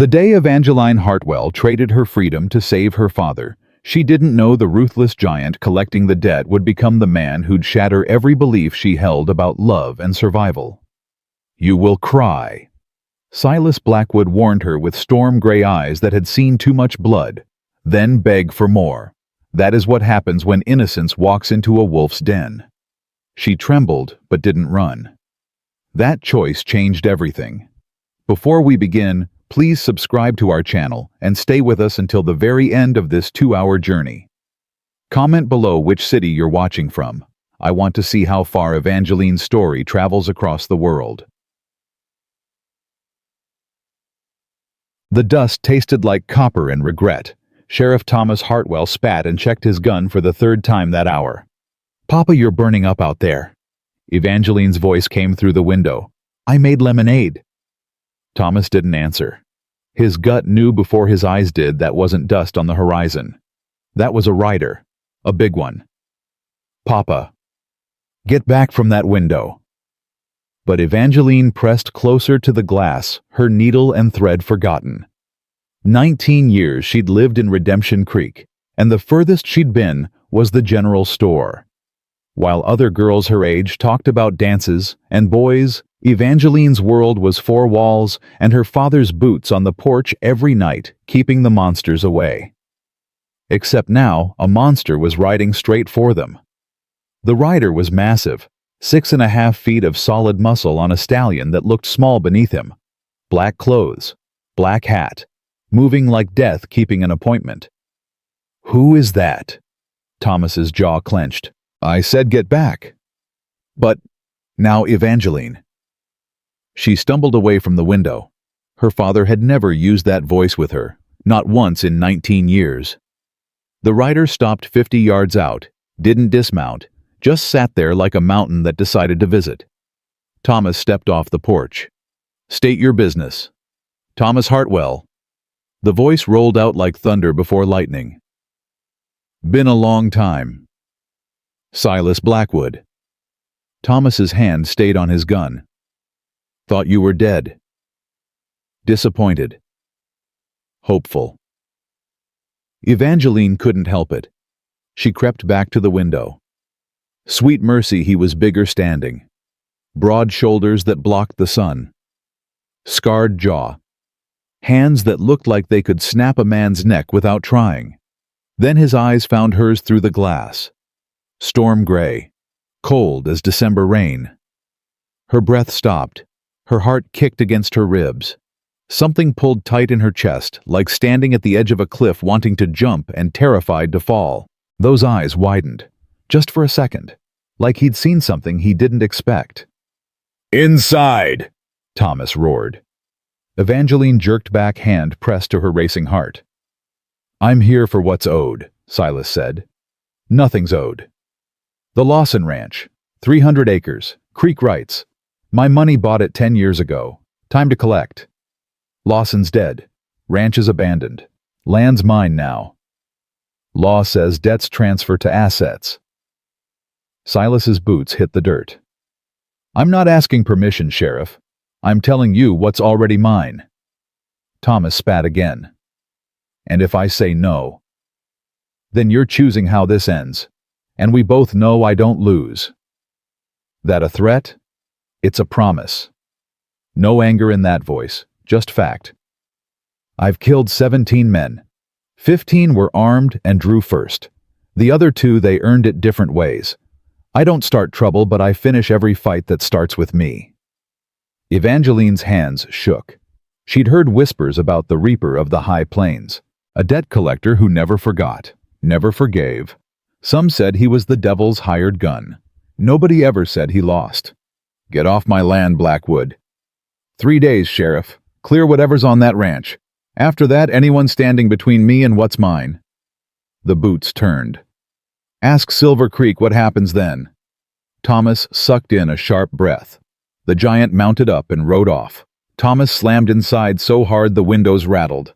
The day Evangeline Hartwell traded her freedom to save her father, she didn't know the ruthless giant collecting the debt would become the man who'd shatter every belief she held about love and survival. "You will cry." Silas Blackwood warned her with storm-gray eyes that had seen too much blood, then beg for more. That is what happens when innocence walks into a wolf's den. She trembled, but didn't run. That choice changed everything. Before we begin, please subscribe to our channel and stay with us until the very end of this 2-hour journey. Comment below which city you're watching from. I want to see how far Evangeline's story travels across the world. The dust tasted like copper and regret. Sheriff Thomas Hartwell spat and checked his gun for the 3rd time that hour. "Papa, you're burning up out there." Evangeline's voice came through the window. "I made lemonade." Thomas didn't answer. His gut knew before his eyes did that wasn't dust on the horizon. That was a rider. A big one. "Papa, get back from that window." But Evangeline pressed closer to the glass, her needle and thread forgotten. 19 years she'd lived in Redemption Creek, and the furthest she'd been was the general store. While other girls her age talked about dances and boys, Evangeline's world was 4 walls and her father's boots on the porch every night, keeping the monsters away. Except now, a monster was riding straight for them. The rider was massive, 6.5 feet of solid muscle on a stallion that looked small beneath him. Black clothes, black hat, moving like death keeping an appointment. "Who is that?" Thomas's jaw clenched. "I said get back." "But now Evangeline." She stumbled away from the window. Her father had never used that voice with her, not once in 19 years. The rider stopped 50 yards out, didn't dismount, just sat there like a mountain that decided to visit. Thomas stepped off the porch. "State your business." "Thomas Hartwell." The voice rolled out like thunder before lightning. "Been a long time." "Silas Blackwood." Thomas's hand stayed on his gun. "Thought you were dead." "Disappointed." "Hopeful." Evangeline couldn't help it. She crept back to the window. Sweet mercy, he was bigger standing. Broad shoulders that blocked the sun. Scarred jaw. Hands that looked like they could snap a man's neck without trying. Then his eyes found hers through the glass. Storm gray. Cold as December rain. Her breath stopped. Her heart kicked against her ribs. Something pulled tight in her chest, like standing at the edge of a cliff wanting to jump and terrified to fall. Those eyes widened, just for a second, like he'd seen something he didn't expect. "Inside!" Thomas roared. Evangeline jerked back, hand pressed to her racing heart. "I'm here for what's owed," Silas said. "Nothing's owed. The Lawson Ranch, 300 acres, creek rights. My money bought it 10 years ago. Time to collect. Lawson's dead. Ranch is abandoned. Land's mine now. Law says debts transfer to assets." Silas's boots hit the dirt. "I'm not asking permission, Sheriff. I'm telling you what's already mine." Thomas spat again. "And if I say no, then you're choosing how this ends, and we both know I don't lose." "That a threat?" "It's a promise." No anger in that voice, just fact. "I've killed 17 men. 15 were armed and drew first. The other 2, they earned it different ways. I don't start trouble, but I finish every fight that starts with me." Evangeline's hands shook. She'd heard whispers about the Reaper of the High Plains, a debt collector who never forgot, never forgave. Some said he was the devil's hired gun. Nobody ever said he lost. "Get off my land, Blackwood." 3 days, Sheriff. Clear whatever's on that ranch. After that, anyone standing between me and what's mine." The boots turned. "Ask Silver Creek what happens then." Thomas sucked in a sharp breath. The giant mounted up and rode off. Thomas slammed inside so hard the windows rattled.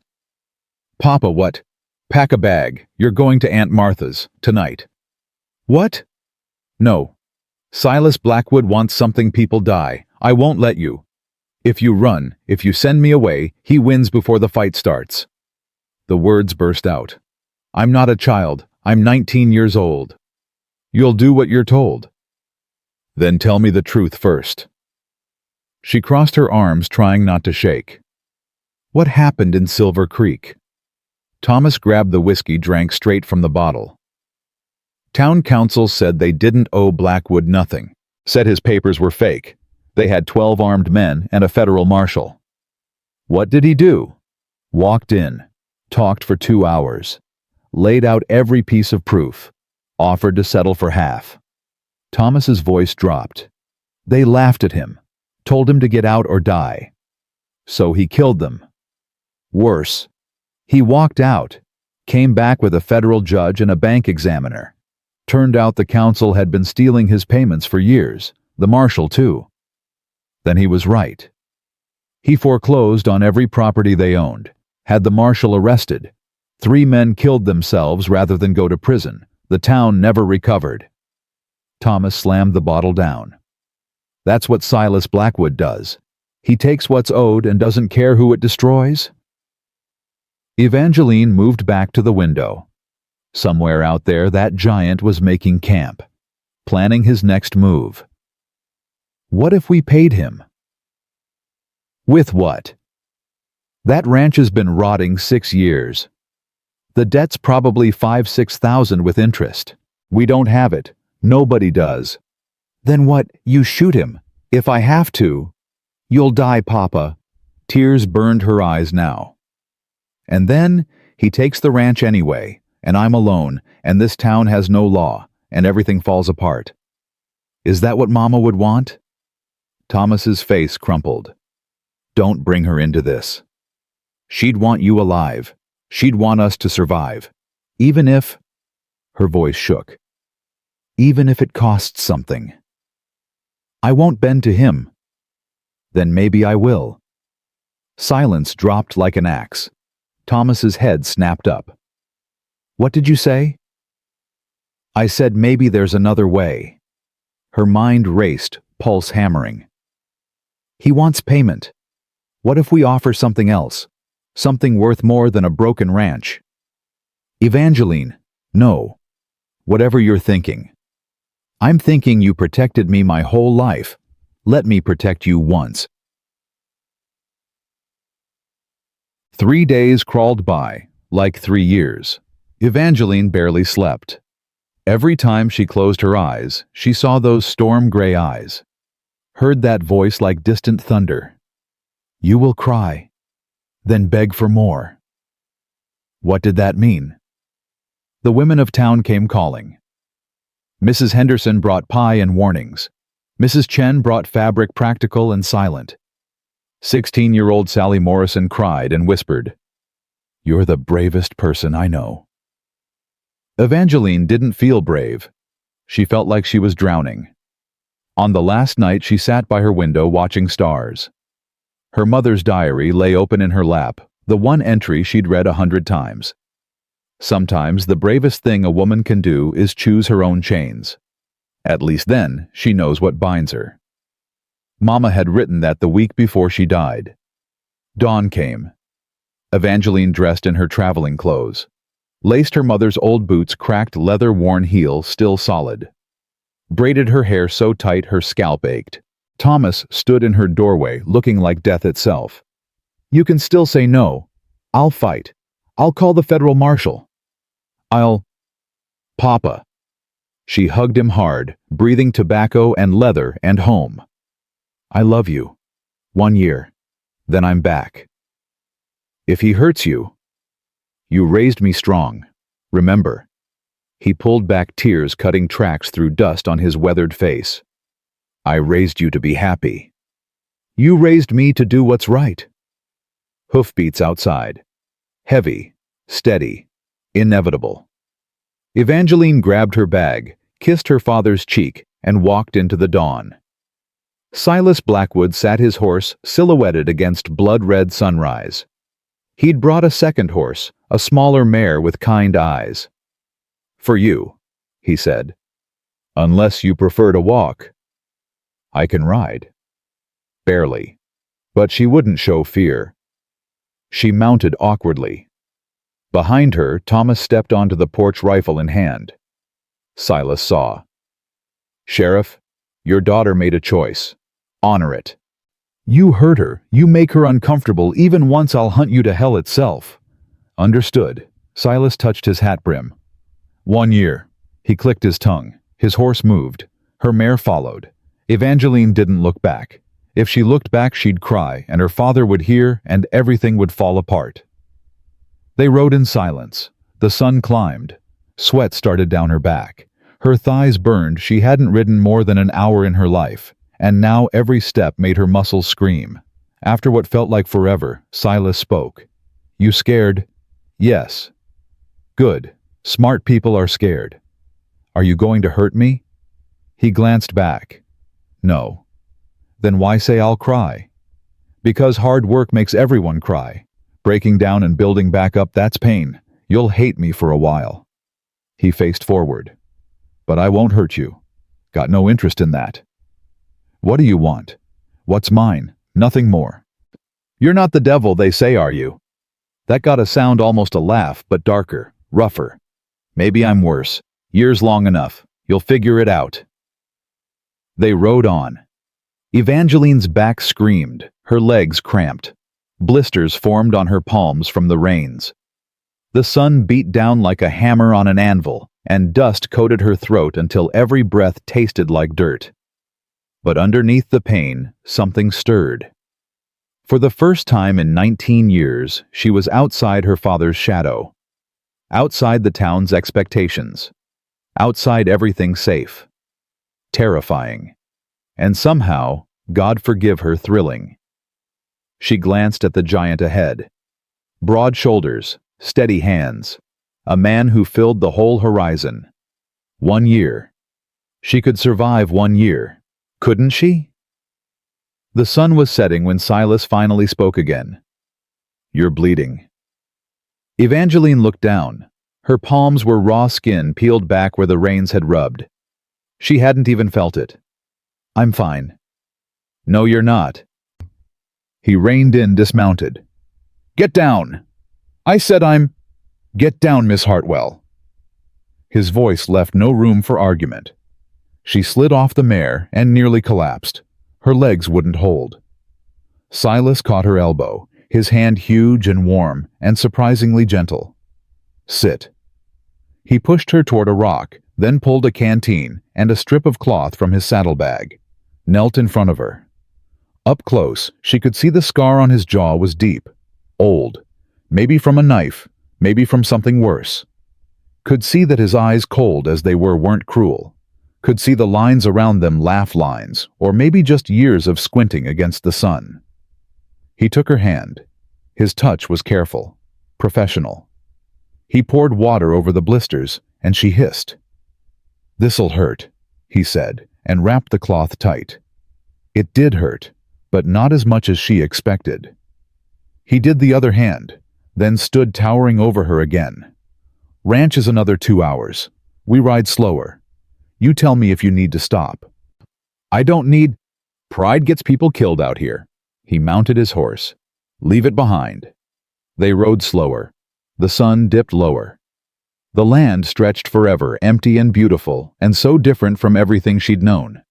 "Papa, what?" "Pack a bag. You're going to Aunt Martha's, tonight." "What?" "No. Silas Blackwood wants something people die. I won't let you." If you run, if you send me away, he wins before the fight starts." The words burst out. "I'm not a child. I'm 19 years old." "You'll do what you're told." "Then tell me the truth first." She crossed her arms, trying not to shake. "What happened in Silver Creek?" Thomas grabbed the whiskey, drank straight from the bottle. "Town council said they didn't owe Blackwood nothing. Said his papers were fake. They had 12 armed men and a federal marshal." "What did he do?" "Walked in, talked for 2 hours, laid out every piece of proof, offered to settle for half." Thomas's voice dropped. "They laughed at him, told him to get out or die. So he killed them. Worse, he walked out, came back with a federal judge and a bank examiner. Turned out the council had been stealing his payments for years, the marshal too. Then he was right. He foreclosed on every property they owned, had the marshal arrested. 3 men killed themselves rather than go to prison. The town never recovered." Thomas slammed the bottle down. "That's what Silas Blackwood does. He takes what's owed and doesn't care who it destroys." Evangeline moved back to the window. Somewhere out there, that giant was making camp, planning his next move. What if we paid him? With what? That ranch has been rotting 6 years. The debt's probably 5,000–6,000 with interest. We don't have it. Nobody does. Then what? You shoot him. If I have to. You'll die, Papa. Tears burned her eyes now. And then he takes the ranch anyway, and I'm alone, and this town has no law, and everything falls apart. Is that what Mama would want? Thomas's face crumpled. Don't bring her into this. She'd want you alive. She'd want us to survive. Even if... Her voice shook. Even if it costs something. I won't bend to him. Then maybe I will. Silence dropped like an axe. Thomas's head snapped up. What did you say? I said maybe there's another way. Her mind raced, pulse hammering. He wants payment. What if we offer something else? Something worth more than a broken ranch? Evangeline, no. Whatever you're thinking. I'm thinking you protected me my whole life. Let me protect you once. 3 days crawled by, like 3 years. Evangeline barely slept. Every time she closed her eyes, she saw those storm-gray eyes. Heard that voice like distant thunder. You will cry, then beg for more. What did that mean? The women of town came calling. Mrs. Henderson brought pie and warnings. Mrs. Chen brought fabric practical and silent. 16-year-old Sally Morrison cried and whispered, You're the bravest person I know. Evangeline didn't feel brave. She felt like she was drowning. On the last night, she sat by her window watching stars. Her mother's diary lay open in her lap, the one entry she'd read 100 times. Sometimes the bravest thing a woman can do is choose her own chains. At least then, she knows what binds her. Mama had written that the week before she died. Dawn came. Evangeline dressed in her traveling clothes. Laced her mother's old boots' cracked leather-worn heel still solid. Braided her hair so tight her scalp ached. Thomas stood in her doorway looking like death itself. You can still say no. I'll fight. I'll call the federal marshal. Papa. She hugged him hard, breathing tobacco and leather and home. I love you. 1 year. Then I'm back. If he hurts you, you raised me strong. Remember. He pulled back, tears cutting tracks through dust on his weathered face. I raised you to be happy. You raised me to do what's right. Hoofbeats outside. Heavy, steady, inevitable. Evangeline grabbed her bag, kissed her father's cheek, and walked into the dawn. Silas Blackwood sat his horse silhouetted against blood-red sunrise. He'd brought a second horse, a smaller mare with kind eyes. For you, he said. Unless you prefer to walk. I can ride. Barely. But she wouldn't show fear. She mounted awkwardly. Behind her, Thomas stepped onto the porch, rifle in hand. Silas saw. "Sheriff, your daughter made a choice. Honor it. You hurt her, you make her uncomfortable, even once I'll hunt you to hell itself." "Understood." Silas touched his hat brim. 1 year. He clicked his tongue. His horse moved. Her mare followed. Evangeline didn't look back. If she looked back, she'd cry, and her father would hear, and everything would fall apart. They rode in silence. The sun climbed. Sweat started down her back. Her thighs burned. She hadn't ridden more than an hour in her life, and now every step made her muscles scream. After what felt like forever, Silas spoke. "You scared?" "Yes." "Good. Smart people are scared." "Are you going to hurt me?" He glanced back. "No." "Then why say I'll cry?" "Because hard work makes everyone cry. Breaking down and building back up, that's pain. You'll hate me for a while." He faced forward. "But I won't hurt you. Got no interest in that." "What do you want?" "What's mine? Nothing more." "You're not the devil they say, are you?" That got a sound, almost a laugh, but darker, rougher. "Maybe I'm worse. Years long enough. You'll figure it out." They rode on. Evangeline's back screamed, her legs cramped. Blisters formed on her palms from the rains. The sun beat down like a hammer on an anvil, and dust coated her throat until every breath tasted like dirt. But underneath the pain, something stirred. For the first time in 19 years, she was outside her father's shadow. Outside the town's expectations. Outside everything safe. Terrifying. And somehow, God forgive her, thrilling. She glanced at the giant ahead. Broad shoulders, steady hands. A man who filled the whole horizon. 1 year. She could survive 1 year. Couldn't she? The sun was setting when Silas finally spoke again. "You're bleeding." Evangeline looked down. Her palms were raw skin peeled back where the rains had rubbed. She hadn't even felt it. "I'm fine." "No, you're not." He reined in, dismounted. "Get down!" "I said Get down, Miss Hartwell." His voice left no room for argument. She slid off the mare and nearly collapsed. Her legs wouldn't hold. Silas caught her elbow, his hand huge and warm and surprisingly gentle. "Sit." He pushed her toward a rock, then pulled a canteen and a strip of cloth from his saddlebag. Knelt in front of her. Up close, she could see the scar on his jaw was deep, old, maybe from a knife, maybe from something worse. Could see that his eyes, cold as they were, weren't cruel. Could see the lines around them, laugh lines, or maybe just years of squinting against the sun. He took her hand. His touch was careful, professional. He poured water over the blisters, and she hissed. "This'll hurt," he said, and wrapped the cloth tight. It did hurt, but not as much as she expected. He did the other hand, then stood towering over her again. "Ranch is another 2 hours. We ride slower. You tell me if you need to stop." "I don't need—" "Pride gets people killed out here." He mounted his horse. "Leave it behind." They rode slower. The sun dipped lower. The land stretched forever, empty and beautiful, and so different from everything she'd known.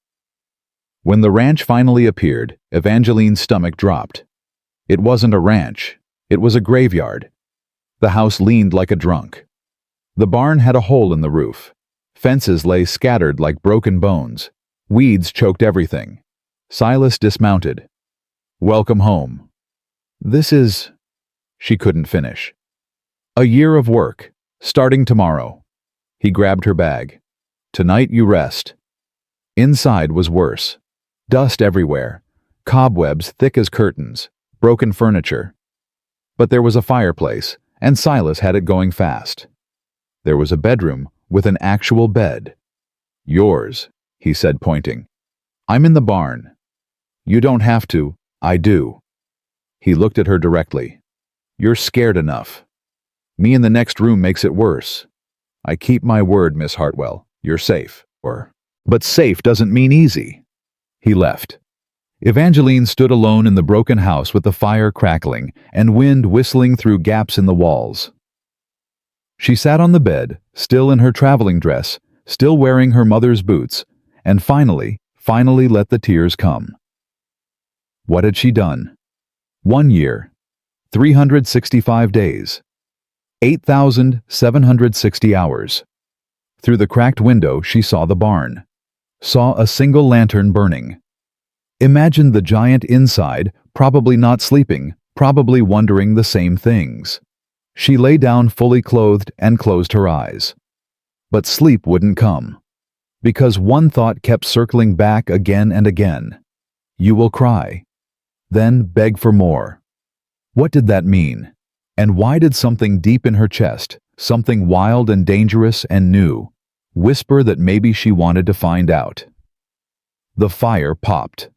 When the ranch finally appeared, Evangeline's stomach dropped. It wasn't a ranch. It was a graveyard. The house leaned like a drunk. The barn had a hole in the roof. Fences lay scattered like broken bones. Weeds choked everything. Silas dismounted. "Welcome home." "This is—" She couldn't finish. "A year of work, starting tomorrow." He grabbed her bag. "Tonight you rest." Inside was worse. Dust everywhere. Cobwebs thick as curtains. Broken furniture. But there was a fireplace, and Silas had it going fast. There was a bedroom with an actual bed. "Yours," he said, pointing. "I'm in the barn." "You don't have to. I do." He looked at her directly. "You're scared enough. Me in the next room makes it worse. I keep my word, Miss Hartwell. You're safe. But safe doesn't mean easy." He left. Evangeline stood alone in the broken house with the fire crackling and wind whistling through gaps in the walls. She sat on the bed, still in her traveling dress, still wearing her mother's boots, and finally let the tears come. What had she done? 1 year, 365 days, 8,760 hours. Through the cracked window she saw the barn, saw a single lantern burning. Imagined the giant inside, probably not sleeping, probably wondering the same things. She lay down fully clothed and closed her eyes. But sleep wouldn't come. Because one thought kept circling back again and again. You will cry. Then beg for more. What did that mean? And why did something deep in her chest, something wild and dangerous and new, whisper that maybe she wanted to find out? The fire popped.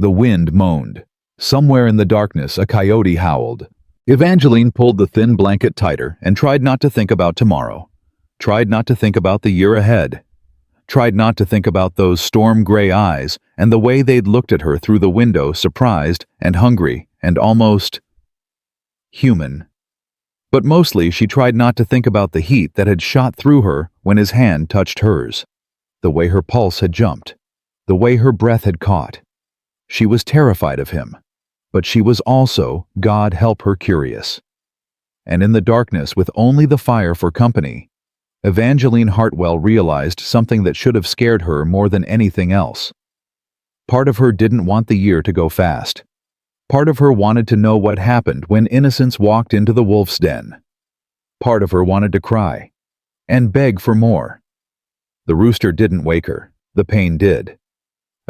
The wind moaned. Somewhere in the darkness a coyote howled. Evangeline pulled the thin blanket tighter and tried not to think about tomorrow. Tried not to think about the year ahead. Tried not to think about those storm-gray eyes and the way they'd looked at her through the window, surprised and hungry and almost human. But mostly she tried not to think about the heat that had shot through her when his hand touched hers. The way her pulse had jumped. The way her breath had caught. She was terrified of him, but she was also, God help her, curious. And in the darkness, with only the fire for company, Evangeline Hartwell realized something that should have scared her more than anything else. Part of her didn't want the year to go fast. Part of her wanted to know what happened when innocence walked into the wolf's den. Part of her wanted to cry and beg for more. The rooster didn't wake her. The pain did.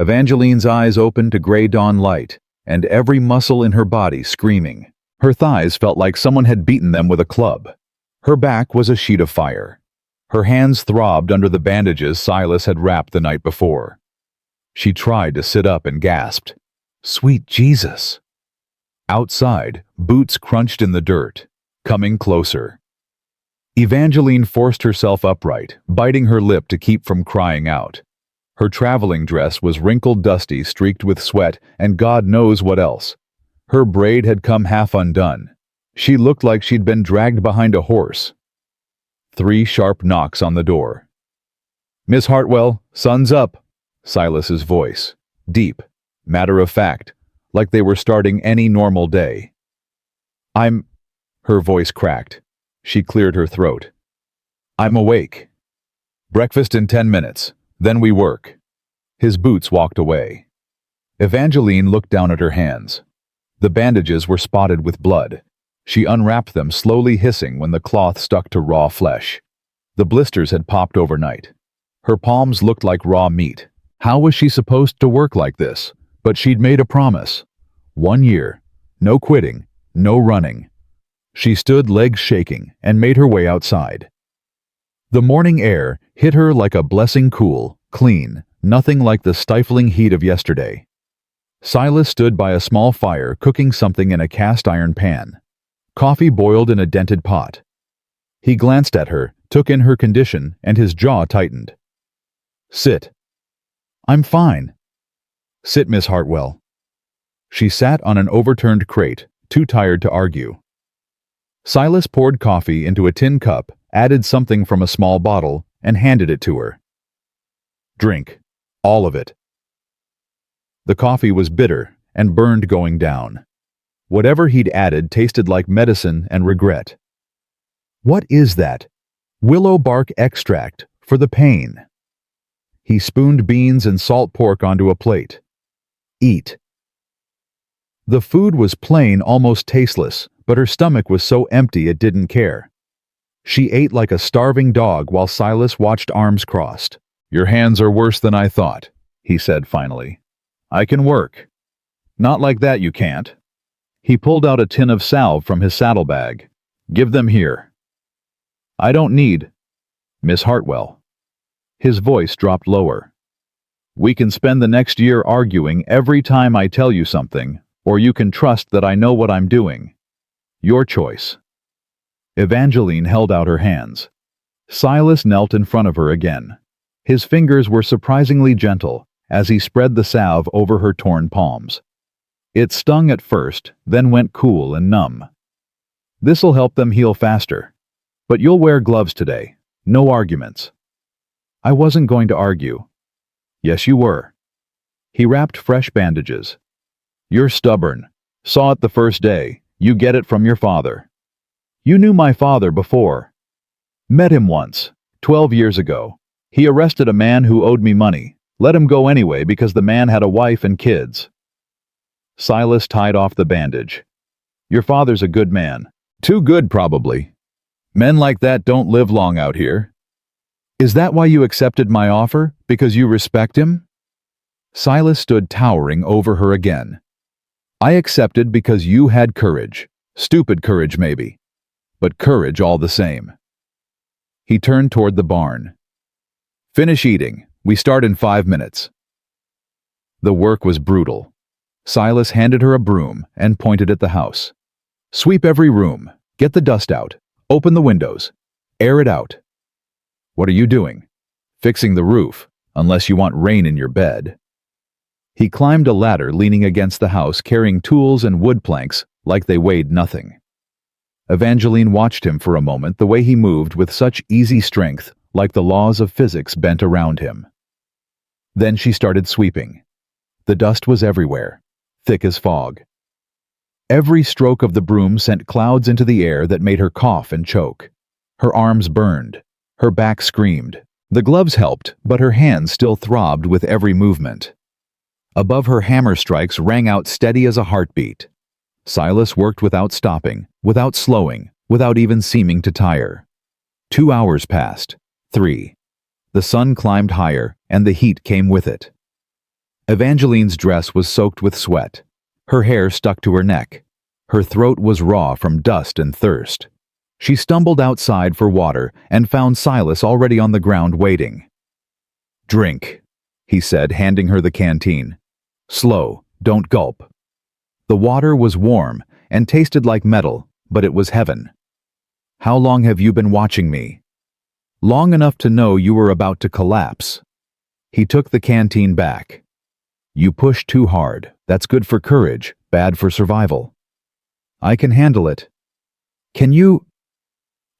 Evangeline's eyes opened to gray dawn light, and every muscle in her body screaming. Her thighs felt like someone had beaten them with a club. Her back was a sheet of fire. Her hands throbbed under the bandages Silas had wrapped the night before. She tried to sit up and gasped, "Sweet Jesus!" Outside, boots crunched in the dirt, coming closer. Evangeline forced herself upright, biting her lip to keep from crying out. Her traveling dress was wrinkled, dusty, streaked with sweat, and God knows what else. Her braid had come half undone. She looked like she'd been dragged behind a horse. 3 sharp knocks on the door. "Miss Hartwell, sun's up," Silas's voice, deep, matter of fact, like they were starting any normal day. Her voice cracked. She cleared her throat. "I'm awake. Breakfast in 10 minutes. Then we work." His boots walked away. Evangeline looked down at her hands. The bandages were spotted with blood. She unwrapped them, slowly hissing when the cloth stuck to raw flesh. The blisters had popped overnight. Her palms looked like raw meat. How was she supposed to work like this? But she'd made a promise. 1 year. No quitting. No running. She stood, legs shaking, and made her way outside. The morning air hit her like a blessing, cool, clean, nothing like the stifling heat of yesterday. Silas stood by a small fire cooking something in a cast-iron pan. Coffee boiled in a dented pot. He glanced at her, took in her condition, and his jaw tightened. "Sit." "I'm fine." "Sit, Miss Hartwell." She sat on an overturned crate, too tired to argue. Silas poured coffee into a tin cup, added something from a small bottle, and handed it to her. "Drink. All of it." The coffee was bitter and burned going down. Whatever he'd added tasted like medicine and regret. "What is that?" "Willow bark extract, for the pain." He spooned beans and salt pork onto a plate. "Eat." The food was plain, almost tasteless, but her stomach was so empty it didn't care. She ate like a starving dog while Silas watched, arms crossed. "Your hands are worse than I thought," he said finally. "I can work." "Not like that, you can't." He pulled out a tin of salve from his saddlebag. "Give them here." "I don't need—" "Miss Hartwell." His voice dropped lower. "We can spend the next year arguing every time I tell you something, or you can trust that I know what I'm doing. Your choice." Evangeline held out her hands. Silas knelt in front of her again. His fingers were surprisingly gentle, as he spread the salve over her torn palms. It stung at first, then went cool and numb. "This'll help them heal faster. But you'll wear gloves today. No arguments." I wasn't going to argue. "Yes, you were." He wrapped fresh bandages. "You're stubborn. Saw it the first day. You get it from your father." "You knew my father before." "Met him once, 12 years ago. He arrested a man who owed me money. Let him go anyway because the man had a wife and kids." Silas tied off the bandage. "Your father's a good man. Too good, probably. Men like that don't live long out here." "Is that why you accepted my offer? Because you respect him?" Silas stood towering over her again. "I accepted because you had courage. Stupid courage, maybe. But courage all the same." He turned toward the barn. "Finish eating. We start in 5 minutes." The work was brutal. Silas handed her a broom and pointed at the house. "Sweep every room. Get the dust out. Open the windows. Air it out." "What are you doing?" "Fixing the roof, unless you want rain in your bed." He climbed a ladder leaning against the house carrying tools and wood planks like they weighed nothing. Evangeline watched him for a moment, the way he moved with such easy strength, like the laws of physics bent around him. Then she started sweeping. The dust was everywhere, thick as fog. Every stroke of the broom sent clouds into the air that made her cough and choke. Her arms burned. Her back screamed. The gloves helped, but her hands still throbbed with every movement. Above her, hammer strikes rang out steady as a heartbeat. Silas worked without stopping, without slowing, without even seeming to tire. 2 hours passed. 3. The sun climbed higher, and the heat came with it. Evangeline's dress was soaked with sweat. Her hair stuck to her neck. Her throat was raw from dust and thirst. She stumbled outside for water and found Silas already on the ground waiting. "Drink," he said, handing her the canteen. "Slow, don't gulp." The water was warm and tasted like metal, but it was heaven. "How long have you been watching me?" "Long enough to know you were about to collapse." He took the canteen back. "You push too hard. That's good for courage, bad for survival." "I can handle it." "Can you—"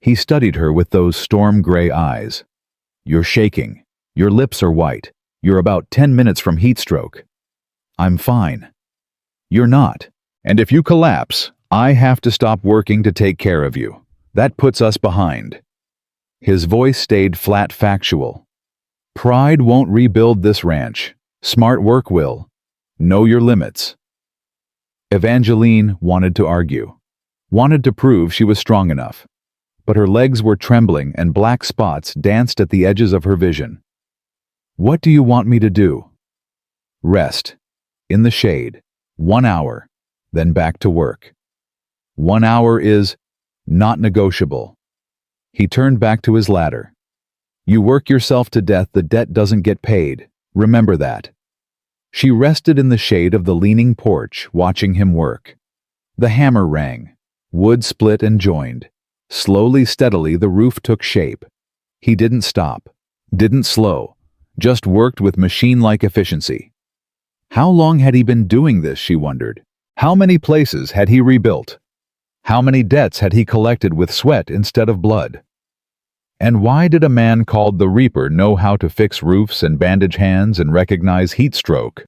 He studied her with those storm-gray eyes. "You're shaking. Your lips are white. You're about 10 minutes from heat stroke." "I'm fine." "You're not. And if you collapse, I have to stop working to take care of you. That puts us behind." His voice stayed flat factual. "Pride won't rebuild this ranch. Smart work will. Know your limits." Evangeline wanted to argue, wanted to prove she was strong enough. But her legs were trembling and black spots danced at the edges of her vision. "What do you want me to do?" "Rest. In the shade. 1 hour. Then back to work." 1 hour is not negotiable. He turned back to his ladder. "You work yourself to death, the debt doesn't get paid. Remember that." She rested in the shade of the leaning porch, watching him work. The hammer rang. Wood split and joined. Slowly, steadily, the roof took shape. He didn't stop, didn't slow, just worked with machine-like efficiency. How long had he been doing this, she wondered? How many places had he rebuilt? How many debts had he collected with sweat instead of blood? And why did a man called the Reaper know how to fix roofs and bandage hands and recognize heat stroke?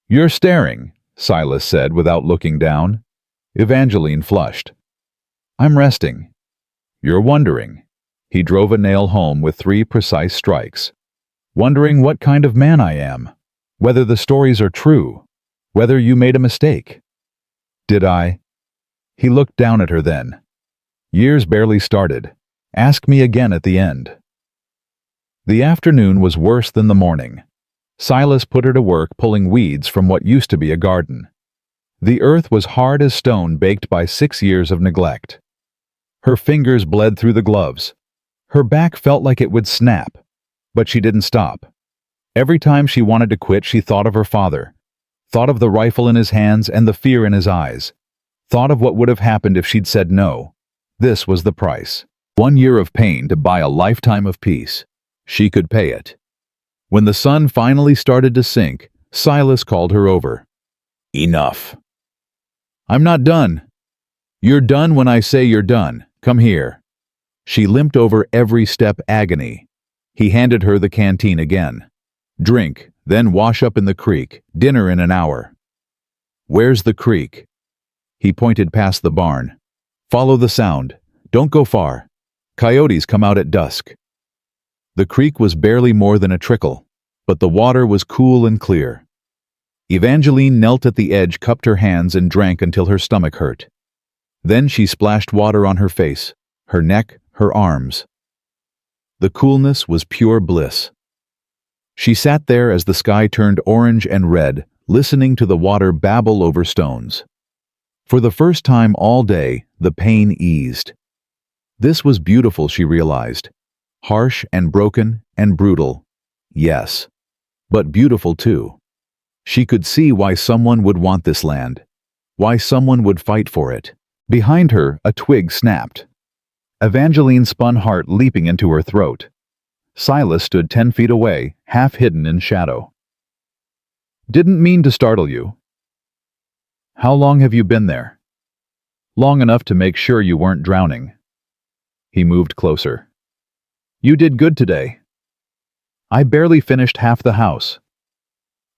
"You're staring," Silas said without looking down. Evangeline flushed. "I'm resting." "You're wondering." He drove a nail home with 3 precise strikes. "Wondering what kind of man I am. Whether the stories are true. Whether you made a mistake." "Did I?" He looked down at her then. "Years barely started. Ask me again at the end." The afternoon was worse than the morning. Silas put her to work pulling weeds from what used to be a garden. The earth was hard as stone, baked by 6 years of neglect. Her fingers bled through the gloves. Her back felt like it would snap, but she didn't stop. Every time she wanted to quit, she thought of her father, thought of the rifle in his hands and the fear in his eyes, thought of what would have happened if she'd said no. This was the price. 1 year of pain to buy a lifetime of peace. She could pay it. When the sun finally started to sink, Silas called her over. "Enough." "I'm not done." "You're done when I say you're done. Come here." She limped over every step, agony. He handed her the canteen again. "Drink, then wash up in the creek. Dinner in an hour." "Where's the creek?" He pointed past the barn. "Follow the sound. Don't go far. Coyotes come out at dusk." The creek was barely more than a trickle, but the water was cool and clear. Evangeline knelt at the edge, cupped her hands, and drank until her stomach hurt. Then she splashed water on her face, her neck, her arms. The coolness was pure bliss. She sat there as the sky turned orange and red, listening to the water babble over stones. For the first time all day, the pain eased. This was beautiful, she realized. Harsh and broken and brutal. Yes. But beautiful too. She could see why someone would want this land. Why someone would fight for it. Behind her, a twig snapped. Evangeline's spun heart leaping into her throat. Silas stood 10 feet away, half hidden in shadow. "Didn't mean to startle you." "How long have you been there?" "Long enough to make sure you weren't drowning." He moved closer. "You did good today." "I barely finished half the house."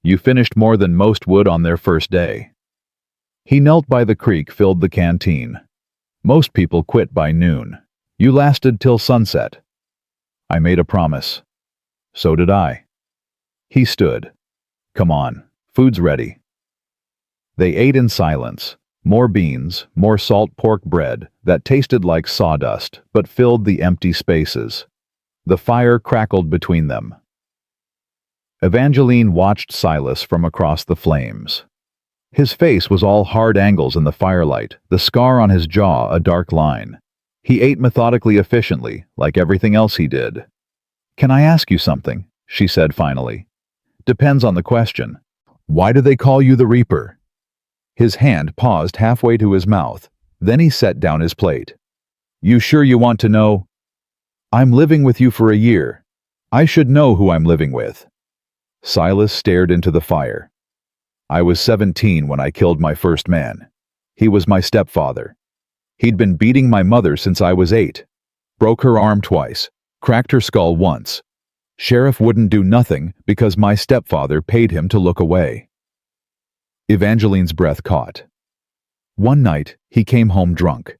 "You finished more than most would on their first day." He knelt by the creek, filled the canteen. "Most people quit by noon. You lasted till sunset." "I made a promise." "So did I." He stood. "Come on, food's ready." They ate in silence. More beans, more salt pork bread that tasted like sawdust but filled the empty spaces. The fire crackled between them. Evangeline watched Silas from across the flames. His face was all hard angles in the firelight, the scar on his jaw a dark line. He ate methodically, efficiently, like everything else he did. "Can I ask you something?" she said finally. "Depends on the question. Why do they call you the Reaper?" His hand paused halfway to his mouth. Then he set down his plate. "You sure you want to know?" "I'm living with you for a year. I should know who I'm living with." Silas stared into the fire. "I was 17 when I killed my first man. He was my stepfather. He'd been beating my mother since I was 8. Broke her arm twice. Cracked her skull once. Sheriff wouldn't do nothing because my stepfather paid him to look away." Evangeline's breath caught. One night, he came home drunk.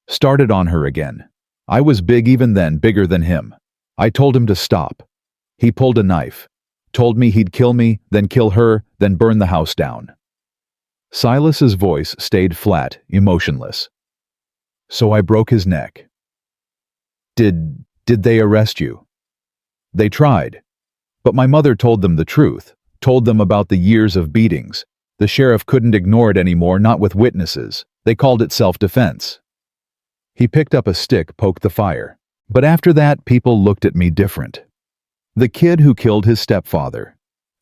Started on her again. I was big even then, bigger than him. I told him to stop. He pulled a knife. Told me he'd kill me, then kill her, then burn the house down. Silas's voice stayed flat, emotionless. "So I broke his neck." Did they arrest you?" "They tried. But my mother told them the truth, told them about the years of beatings. The sheriff couldn't ignore it anymore, not with witnesses. They called it self-defense." He picked up a stick, poked the fire. "But after that, people looked at me different. The kid who killed his stepfather.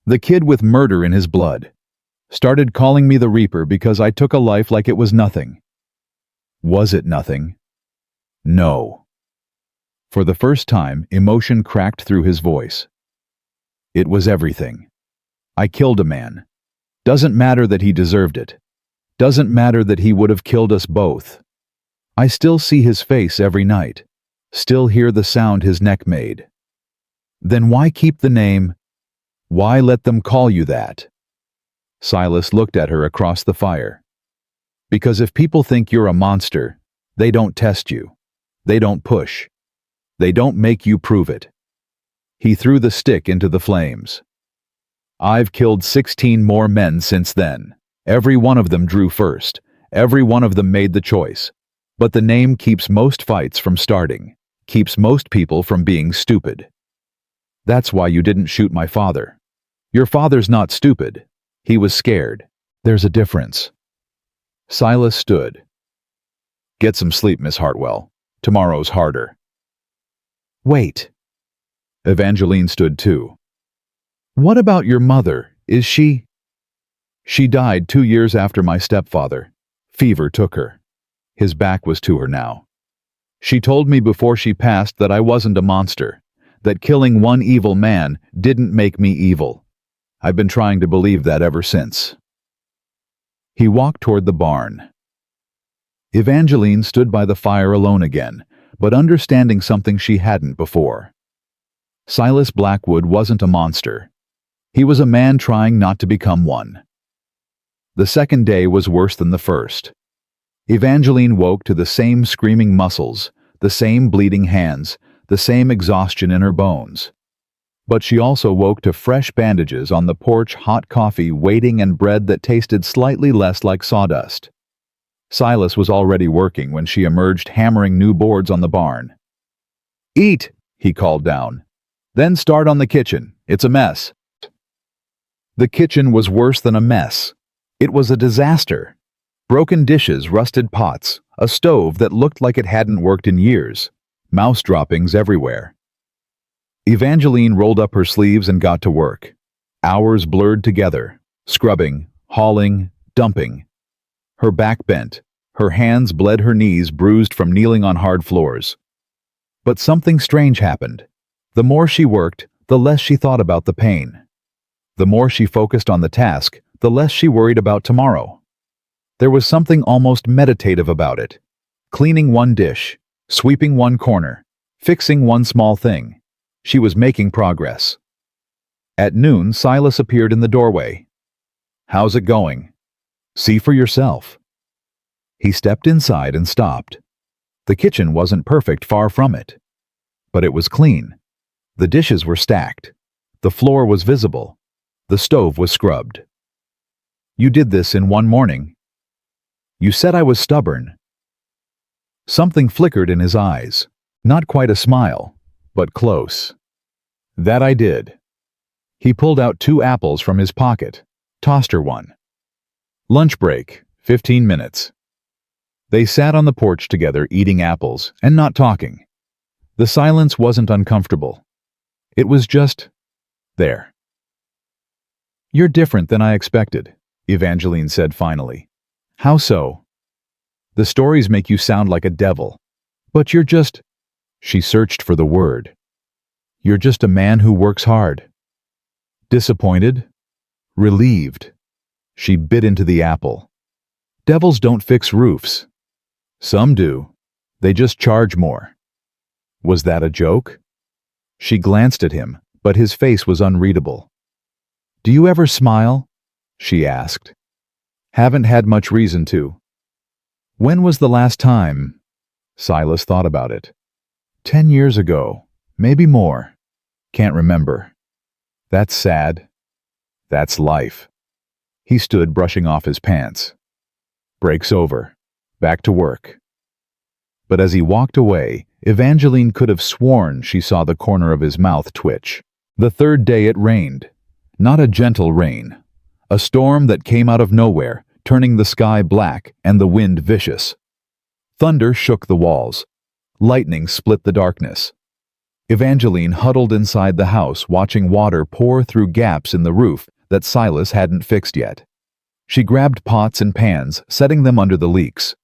The kid with murder in his blood. Started calling me the Reaper because I took a life like it was nothing." "Was it nothing?" "No." For the first time, emotion cracked through his voice. "It was everything. I killed a man. Doesn't matter that he deserved it. Doesn't matter that he would have killed us both. I still see his face every night. Still hear the sound his neck made. Then why keep the name? Why let them call you that?" Silas looked at her across the fire. "Because if people think you're a monster, they don't test you. They don't push. They don't make you prove it." He threw the stick into the flames. "I've killed 16 more men since then. Every one of them drew first. Every one of them made the choice. But the name keeps most fights from starting. Keeps most people from being stupid. That's why you didn't shoot my father. Your father's not stupid. He was scared. There's a difference." Silas stood. "Get some sleep, Miss Hartwell. Tomorrow's harder." "Wait." Evangeline stood too. "What about your mother? Is she—" "She died 2 years after my stepfather. Fever took her." His back was to her now. "She told me before she passed that I wasn't a monster, that killing one evil man didn't make me evil. I've been trying to believe that ever since. He walked toward the barn. Evangeline stood by the fire alone again, but understanding something she hadn't before. Silas Blackwood wasn't a monster. He was a man trying not to become one. The second day was worse than the first. Evangeline woke to the same screaming muscles, the same bleeding hands, the same exhaustion in her bones. But she also woke to fresh bandages on the porch, hot coffee waiting, and bread that tasted slightly less like sawdust. Silas was already working when she emerged, hammering new boards on the barn. "Eat," he called down. "Then start on the kitchen. It's a mess." The kitchen was worse than a mess. It was a disaster. Broken dishes, rusted pots, a stove that looked like it hadn't worked in years, mouse droppings everywhere. Evangeline rolled up her sleeves and got to work. Hours blurred together, scrubbing, hauling, dumping. Her back bent, her hands bled, her knees bruised from kneeling on hard floors. But something strange happened. The more she worked, the less she thought about the pain. The more she focused on the task, the less she worried about tomorrow. There was something almost meditative about it. Cleaning one dish, sweeping one corner, fixing one small thing. She was making progress. At noon, Silas appeared in the doorway. "How's it going?" "See for yourself." He stepped inside and stopped. The kitchen wasn't perfect, far from it. But it was clean. The dishes were stacked. The floor was visible. The stove was scrubbed. "You did this in one morning." "You said I was stubborn." Something flickered in his eyes. Not quite a smile, but close. "That I did." He pulled out 2 apples from his pocket, tossed her one. "Lunch break, 15 minutes. They sat on the porch together, eating apples and not talking. The silence wasn't uncomfortable. It was just there. "You're different than I expected," Evangeline said finally. "How so?" "The stories make you sound like a devil. But you're just—" She searched for the word. "You're just a man who works hard." Disappointed? Relieved? She bit into the apple. "Devils don't fix roofs." "Some do. They just charge more." Was that a joke? She glanced at him, but his face was unreadable. "Do you ever smile?" she asked. "Haven't had much reason to." "When was the last time?" Silas thought about it. 10 years ago, maybe more. Can't remember. That's sad. That's life. He stood, brushing off his pants. Break's over. Back to work. But as he walked away, Evangeline could have sworn she saw the corner of his mouth twitch. The third day it rained. Not a gentle rain. A storm that came out of nowhere, turning the sky black and the wind vicious. Thunder shook the walls. Lightning split the darkness. Evangeline huddled inside the house, watching water pour through gaps in the roof that Silas hadn't fixed yet. She grabbed pots and pans, setting them under the leaks.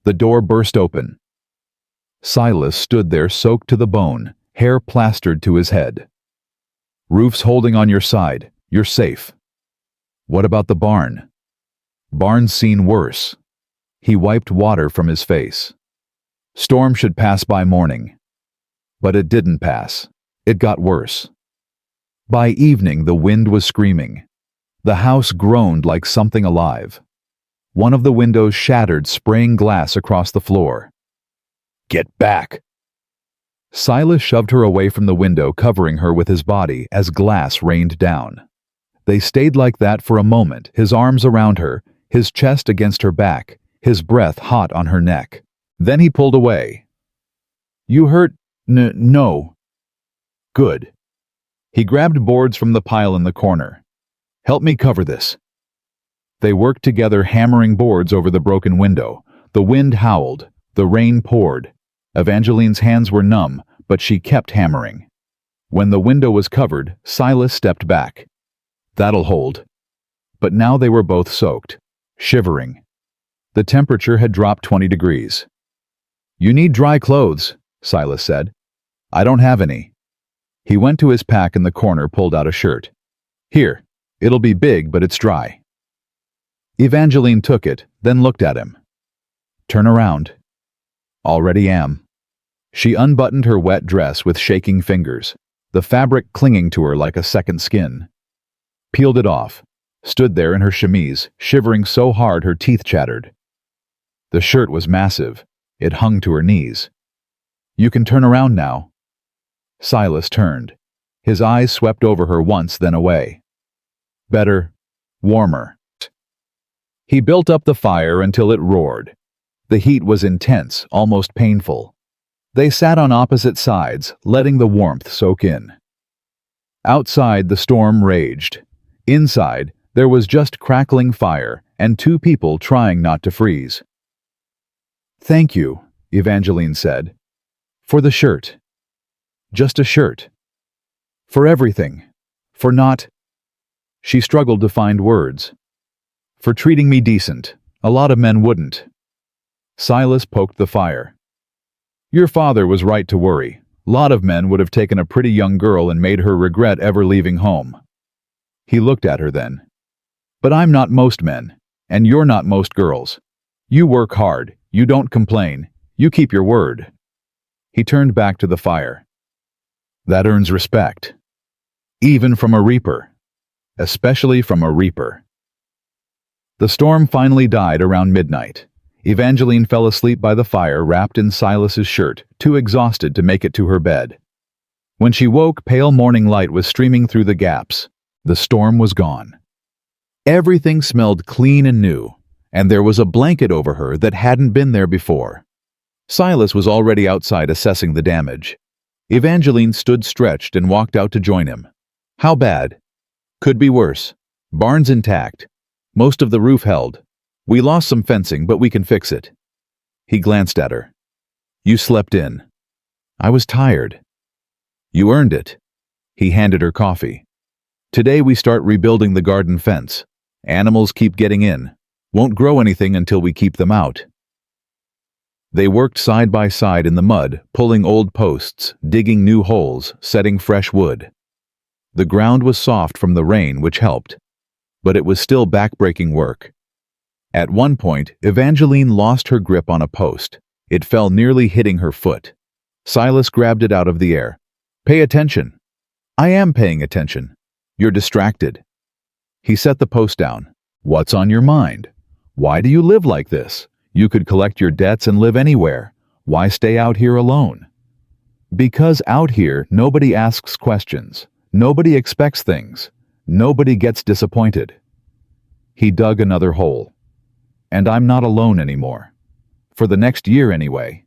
The door burst open. Silas stood there, soaked to the bone, hair plastered to his head. "Roof's holding on your side. You're safe." "What about the barn?" "Barn's seen worse." He wiped water from his face. "Storm should pass by morning." But it didn't pass. It got worse. By evening, the wind was screaming. The house groaned like something alive. One of the windows shattered, spraying glass across the floor. "Get back!" Silas shoved her away from the window, covering her with his body as glass rained down. They stayed like that for a moment, his arms around her, his chest against her back, his breath hot on her neck. Then he pulled away. "You hurt? No." "Good." He grabbed boards from the pile in the corner. "Help me cover this." They worked together, hammering boards over the broken window. The wind howled. The rain poured. Evangeline's hands were numb, but she kept hammering. When the window was covered, Silas stepped back. "That'll hold." But now they were both soaked, shivering. The temperature had dropped 20 degrees. "You need dry clothes," Silas said. "I don't have any." He went to his pack in the corner, pulled out a shirt. "Here, it'll be big, but it's dry." Evangeline took it, then looked at him. "Turn around." "Already am." She unbuttoned her wet dress with shaking fingers, the fabric clinging to her like a second skin. Peeled it off, stood there in her chemise, shivering so hard her teeth chattered. The shirt was massive. It hung to her knees. "You can turn around now." Silas turned. His eyes swept over her once, then away. Better, warmer. He built up the fire until it roared. The heat was intense, almost painful. They sat on opposite sides, letting the warmth soak in. Outside, the storm raged. Inside, there was just crackling fire and two people trying not to freeze. "Thank you," Evangeline said. "For the shirt." "Just a shirt." "For everything. For not—" She struggled to find words. "For treating me decent. A lot of men wouldn't." Silas poked the fire. "Your father was right to worry. A lot of men would have taken a pretty young girl and made her regret ever leaving home." He looked at her then. "But I'm not most men, and you're not most girls. You work hard, you don't complain, you keep your word." He turned back to the fire. "That earns respect. Even from a reaper. Especially from a reaper." The storm finally died around midnight. Evangeline fell asleep by the fire, wrapped in Silas's shirt, too exhausted to make it to her bed. When she woke, pale morning light was streaming through the gaps. The storm was gone. Everything smelled clean and new, and there was a blanket over her that hadn't been there before. Silas was already outside assessing the damage. Evangeline stood stretched and walked out to join him. "How bad?" "Could be worse. Barn's intact. Most of the roof held. We lost some fencing, but we can fix it." He glanced at her. "You slept in." "I was tired." "You earned it." He handed her coffee. "Today we start rebuilding the garden fence. Animals keep getting in. Won't grow anything until we keep them out." They worked side by side in the mud, pulling old posts, digging new holes, setting fresh wood. The ground was soft from the rain, which helped, but it was still back-breaking work. At one point, Evangeline lost her grip on a post. It fell, nearly hitting her foot. Silas grabbed it out of the air. "Pay attention." "I am paying attention." "You're distracted." He set the post down. "What's on your mind? Why do you live like this? You could collect your debts and live anywhere. Why stay out here alone?" "Because out here, nobody asks questions. Nobody expects things. Nobody gets disappointed." He dug another hole. "And I'm not alone anymore. For the next year anyway."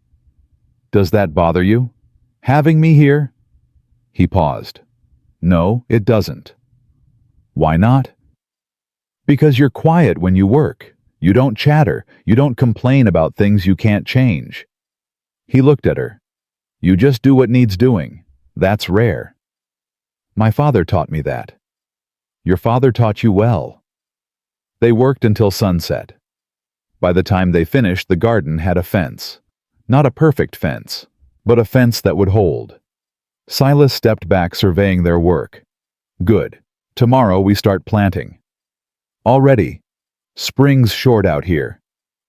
"Does that bother you? Having me here?" He paused. "No, it doesn't." "Why not?" "Because you're quiet when you work. You don't chatter. You don't complain about things you can't change." He looked at her. "You just do what needs doing. That's rare." "My father taught me that." "Your father taught you well." They worked until sunset. By the time they finished, the garden had a fence. Not a perfect fence, but a fence that would hold. Silas stepped back, surveying their work. "Good. Tomorrow we start planting." "Already. Spring's short out here.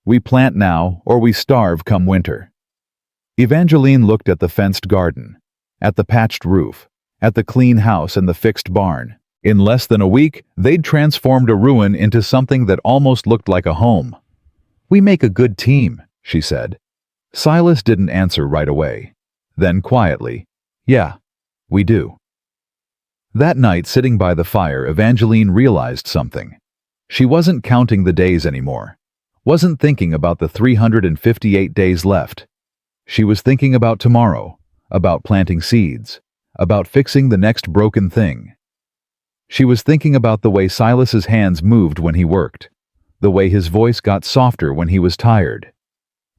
We plant now, or we starve come winter." Evangeline looked at the fenced garden, at the patched roof, at the clean house and the fixed barn. In less than a week, they'd transformed a ruin into something that almost looked like a home. "We make a good team," she said. Silas didn't answer right away. Then quietly, "Yeah, we do." That night, sitting by the fire, Evangeline realized something. She wasn't counting the days anymore. Wasn't thinking about the 358 days left. She was thinking about tomorrow, about planting seeds, about fixing the next broken thing. She was thinking about the way Silas's hands moved when he worked, the way his voice got softer when he was tired,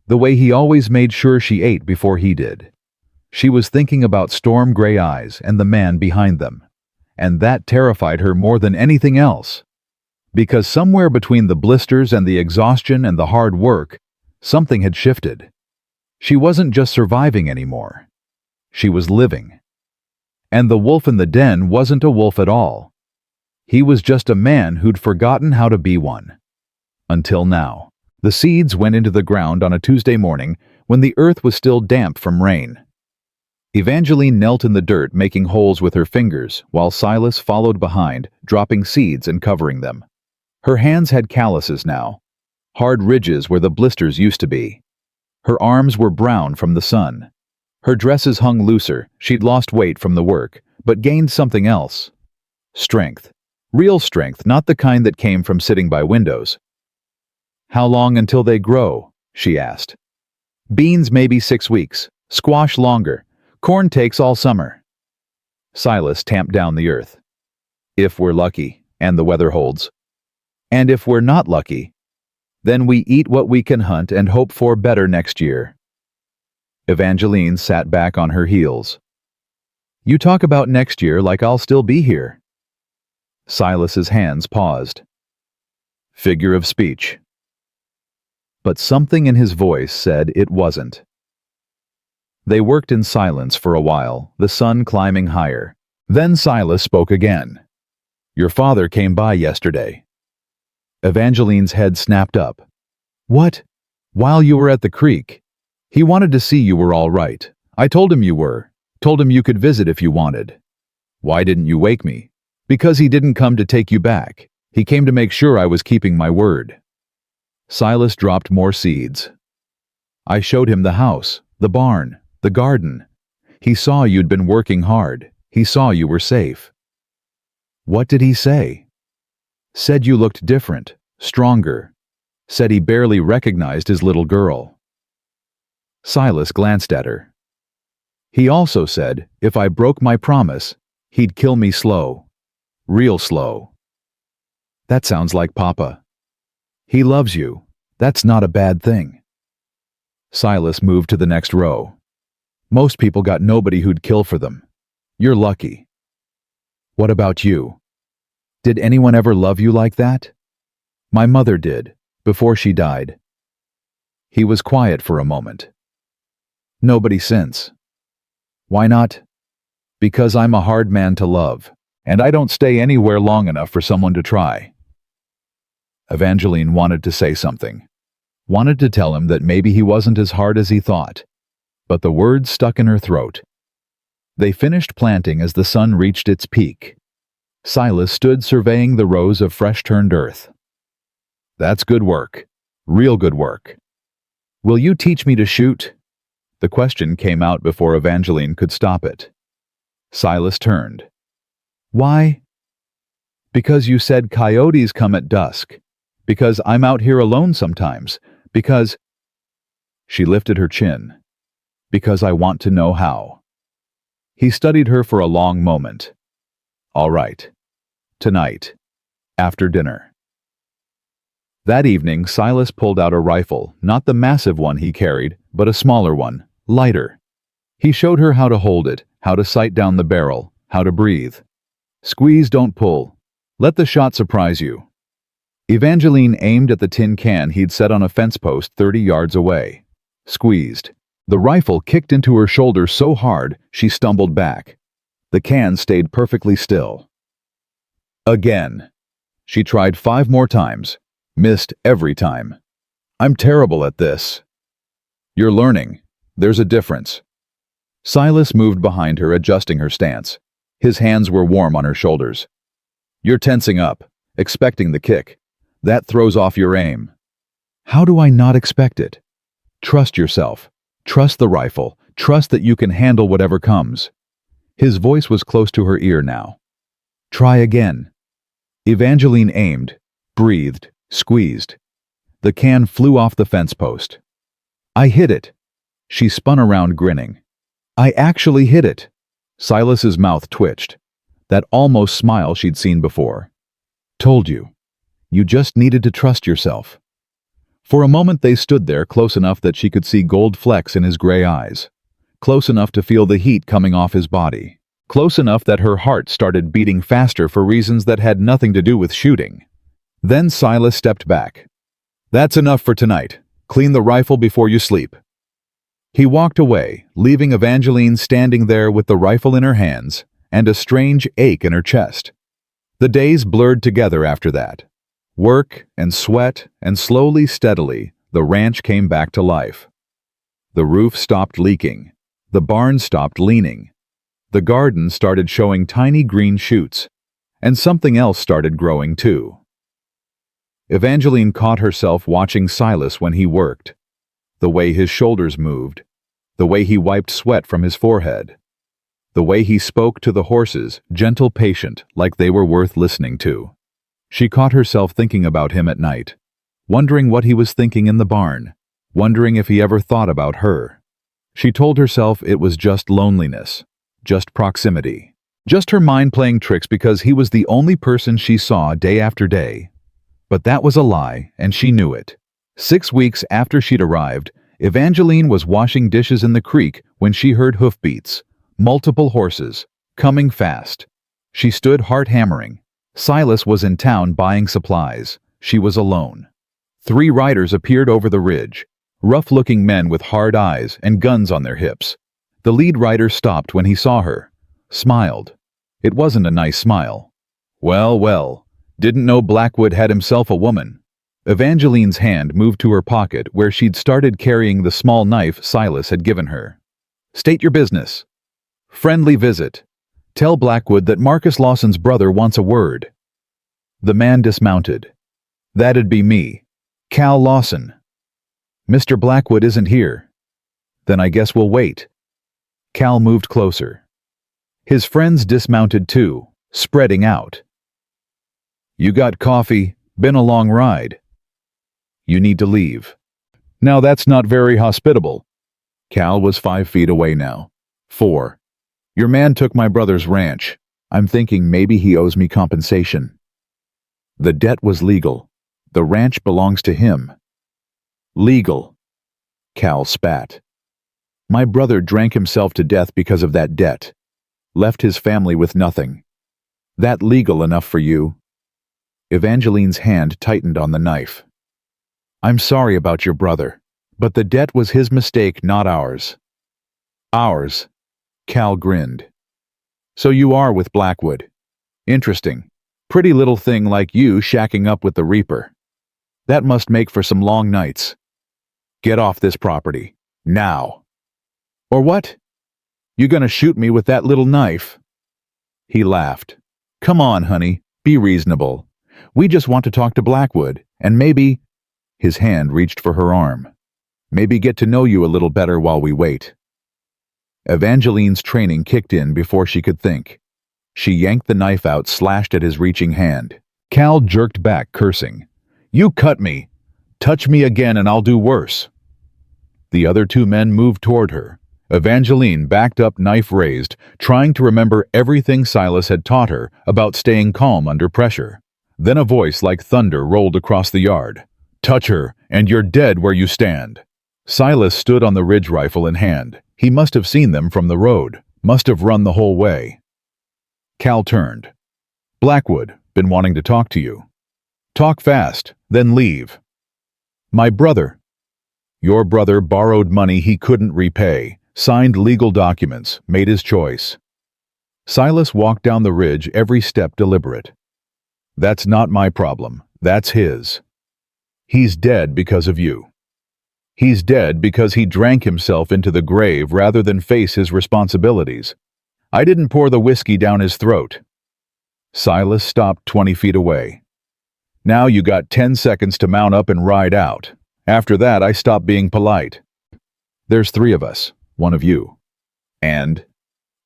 the way he always made sure she ate before he did. She was thinking about storm gray eyes and the man behind them, and that terrified her more than anything else. Because somewhere between the blisters and the exhaustion and the hard work, something had shifted. She wasn't just surviving anymore. She was living. And the wolf in the den wasn't a wolf at all. He was just a man who'd forgotten how to be one. Until now. The seeds went into the ground on a Tuesday morning when the earth was still damp from rain. Evangeline knelt in the dirt making holes with her fingers while Silas followed behind, dropping seeds and covering them. Her hands had calluses now, hard ridges where the blisters used to be. Her arms were brown from the sun. Her dresses hung looser. She'd lost weight from the work, but gained something else. Strength. Real strength, not the kind that came from sitting by windows. "How long until they grow?" she asked. "Beans maybe 6 weeks. Squash longer. Corn takes all summer." Silas tamped down the earth. "If we're lucky, and the weather holds. And if we're not lucky, then we eat what we can hunt and hope for better next year." Evangeline sat back on her heels. "You talk about next year like I'll still be here." Silas's hands paused. Figure of speech. But something in his voice said it wasn't. They worked in silence for a while, the sun climbing higher. Then Silas spoke again. "Your father came by yesterday." Evangeline's head snapped up. "What? While you were at the creek? He wanted to see you were all right. I told him you were. Told him you could visit if you wanted." "Why didn't you wake me?" "Because he didn't come to take you back. He came to make sure I was keeping my word." Silas dropped more seeds. "I showed him the house, the barn, the garden. He saw you'd been working hard. He saw you were safe." "What did he say?" "Said you looked different, stronger. Said he barely recognized his little girl." Silas glanced at her. "He also said, if I broke my promise, he'd kill me slow. Real slow." "That sounds like Papa." "He loves you. That's not a bad thing." Silas moved to the next row. "Most people got nobody who'd kill for them. You're lucky." "What about you? Did anyone ever love you like that?" "My mother did, before she died." He was quiet for a moment. "Nobody since." "Why not?" "Because I'm a hard man to love, and I don't stay anywhere long enough for someone to try." Evangeline wanted to say something. Wanted to tell him that maybe he wasn't as hard as he thought. But the words stuck in her throat. They finished planting as the sun reached its peak. Silas stood surveying the rows of fresh-turned earth. "That's good work. Real good work. Will you teach me to shoot?" The question came out before Evangeline could stop it. Silas turned. "Why?" "Because you said coyotes come at dusk. Because I'm out here alone sometimes. Because—" She lifted her chin. "Because I want to know how." He studied her for a long moment. "All right. Tonight. After dinner." That evening, Silas pulled out a rifle, not the massive one he carried, but a smaller one, lighter. He showed her how to hold it, how to sight down the barrel, how to breathe. "Squeeze, don't pull. Let the shot surprise you." Evangeline aimed at the tin can he'd set on a fence post 30 yards away. Squeezed. The rifle kicked into her shoulder so hard she stumbled back. The can stayed perfectly still. Again. She tried 5 more times. Missed every time. "I'm terrible at this." "You're learning. There's a difference." Silas moved behind her, adjusting her stance. His hands were warm on her shoulders. "You're tensing up, expecting the kick. That throws off your aim." "How do I not expect it?" "Trust yourself. Trust the rifle. Trust that you can handle whatever comes." His voice was close to her ear now. "Try again." Evangeline aimed, breathed, squeezed. The can flew off the fence post. "I hit it." She spun around, grinning. "I actually hit it." Silas's mouth twitched. That almost smile she'd seen before. "Told you. You just needed to trust yourself." For a moment they stood there, close enough that she could see gold flecks in his gray eyes. Close enough to feel the heat coming off his body. Close enough that her heart started beating faster for reasons that had nothing to do with shooting. Then Silas stepped back. "That's enough for tonight. Clean the rifle before you sleep." He walked away, leaving Evangeline standing there with the rifle in her hands and a strange ache in her chest. The days blurred together after that. Work and sweat, and slowly, steadily, the ranch came back to life. The roof stopped leaking. The barn stopped leaning. The garden started showing tiny green shoots, and something else started growing too. Evangeline caught herself watching Silas when he worked. The way his shoulders moved, the way he wiped sweat from his forehead, the way he spoke to the horses, gentle, patient, like they were worth listening to. She caught herself thinking about him at night, wondering what he was thinking in the barn, wondering if he ever thought about her. She told herself it was just loneliness, just proximity, just her mind playing tricks because he was the only person she saw day after day. But that was a lie, and she knew it. 6 weeks after she'd arrived, Evangeline was washing dishes in the creek when she heard hoofbeats, multiple horses, coming fast. She stood heart hammering. Silas was in town buying supplies. She was alone. 3 riders appeared over the ridge, rough-looking men with hard eyes and guns on their hips. The lead rider stopped when he saw her, smiled. It wasn't a nice smile. Well, well, didn't know Blackwood had himself a woman. Evangeline's hand moved to her pocket where she'd started carrying the small knife Silas had given her. State your business. Friendly visit. Tell Blackwood that Marcus Lawson's brother wants a word. The man dismounted. That'd be me, Cal Lawson. Mr. Blackwood isn't here. Then I guess we'll wait. Cal moved closer. His friends dismounted too, spreading out. You got coffee? Been a long ride. You need to leave. Now that's not very hospitable. Cal was 5 feet away now. 4. Your man took my brother's ranch. I'm thinking maybe he owes me compensation. The debt was legal. The ranch belongs to him. Legal. Cal spat. My brother drank himself to death because of that debt. Left his family with nothing. That legal enough for you? Evangeline's hand tightened on the knife. I'm sorry about your brother, but the debt was his mistake, not ours. Ours? Cal grinned. So you are with Blackwood. Interesting. Pretty little thing like you shacking up with the Reaper. That must make for some long nights. Get off this property. Now. Or what? You gonna shoot me with that little knife? He laughed. Come on, honey. Be reasonable. We just want to talk to Blackwood, and maybe... His hand reached for her arm. Maybe get to know you a little better while we wait. Evangeline's training kicked in before she could think. She yanked the knife out, slashed at his reaching hand. Cal jerked back, cursing. You cut me. Touch me again and I'll do worse. The other 2 men moved toward her. Evangeline backed up, knife raised, trying to remember everything Silas had taught her about staying calm under pressure. Then a voice like thunder rolled across the yard. Touch her, and you're dead where you stand. Silas stood on the ridge, rifle in hand. He must have seen them from the road, must have run the whole way. Cal turned. Blackwood, been wanting to talk to you. Talk fast, then leave. My brother. Your brother borrowed money he couldn't repay, signed legal documents, made his choice. Silas walked down the ridge, every step deliberate. That's not my problem, that's his. He's dead because of you. He's dead because he drank himself into the grave rather than face his responsibilities. I didn't pour the whiskey down his throat. Silas stopped 20 feet away. Now you got 10 seconds to mount up and ride out. After that, I stop being polite. There's 3 of us, 1 of you. And?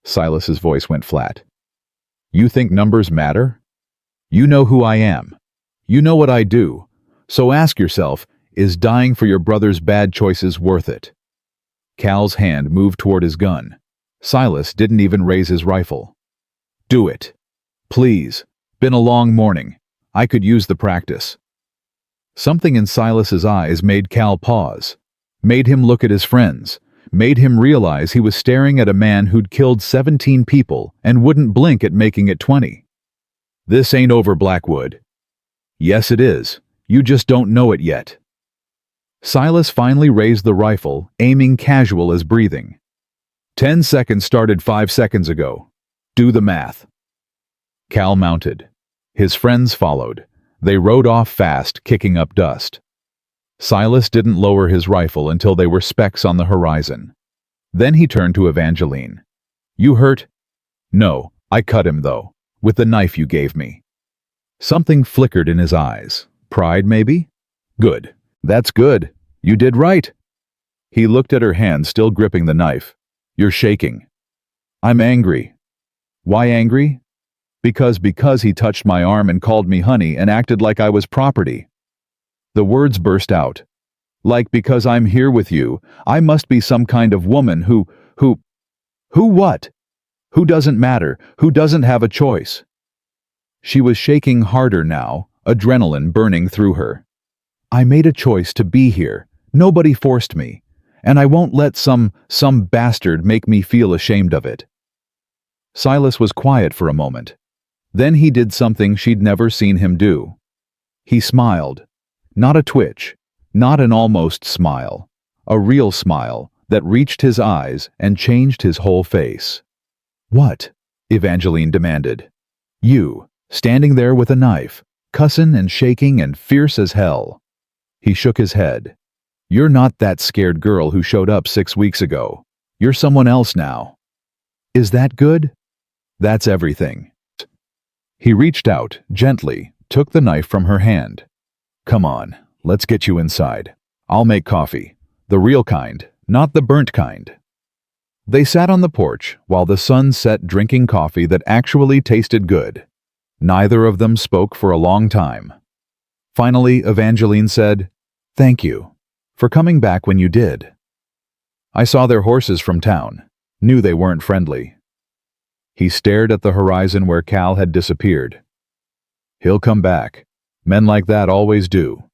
Silas's voice went flat. You think numbers matter? You know who I am. You know what I do. So ask yourself, is dying for your brother's bad choices worth it? Cal's hand moved toward his gun. Silas didn't even raise his rifle. Do it. Please. Been a long morning. I could use the practice. Something in Silas's eyes made Cal pause, made him look at his friends, made him realize he was staring at a man who'd killed 17 people and wouldn't blink at making it 20. This ain't over, Blackwood. Yes, it is. You just don't know it yet. Silas finally raised the rifle, aiming casual as breathing. 10 seconds started 5 seconds ago. Do the math. Cal mounted. His friends followed. They rode off fast, kicking up dust. Silas didn't lower his rifle until they were specks on the horizon. Then he turned to Evangeline. You hurt? No, I cut him though, with the knife you gave me. Something flickered in his eyes. Pride, maybe? Good. That's good. You did right. He looked at her hand, still gripping the knife. You're shaking. I'm angry. Why angry? Because he touched my arm and called me honey and acted like I was property. The words burst out. Like because I'm here with you, I must be some kind of woman who what? Who doesn't matter, who doesn't have a choice. She was shaking harder now, adrenaline burning through her. I made a choice to be here. Nobody forced me. And I won't let some bastard make me feel ashamed of it. Silas was quiet for a moment. Then he did something she'd never seen him do. He smiled. Not a twitch, not an almost smile. A real smile that reached his eyes and changed his whole face. What? Evangeline demanded. You, standing there with a knife, cussin' and shaking and fierce as hell. He shook his head. You're not that scared girl who showed up 6 weeks ago. You're someone else now. Is that good? That's everything. He reached out, gently, took the knife from her hand. Come on, let's get you inside. I'll make coffee. The real kind, not the burnt kind. They sat on the porch while the sun set, drinking coffee that actually tasted good. Neither of them spoke for a long time. Finally, Evangeline said, Thank you for coming back when you did. I saw their horses from town, knew they weren't friendly. He stared at the horizon where Cal had disappeared. He'll come back. Men like that always do.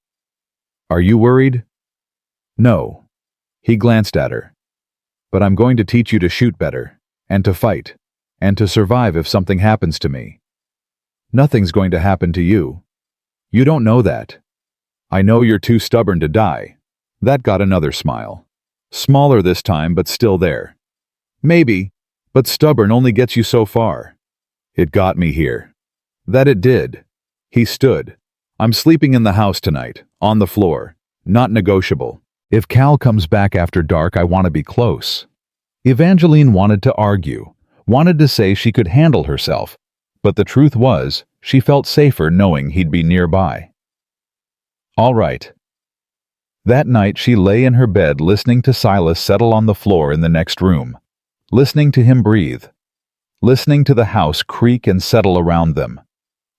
Are you worried? No. He glanced at her. But I'm going to teach you to shoot better, and to fight, and to survive if something happens to me. Nothing's going to happen to you. You don't know that. I know you're too stubborn to die. That got another smile. Smaller this time, but still there. Maybe, but stubborn only gets you so far. It got me here. That it did. He stood. I'm sleeping in the house tonight, on the floor. Not negotiable. If Cal comes back after dark, I want to be close. Evangeline wanted to argue, wanted to say she could handle herself, but the truth was, she felt safer knowing he'd be nearby. All right. That night she lay in her bed listening to Silas settle on the floor in the next room, listening to him breathe, listening to the house creak and settle around them.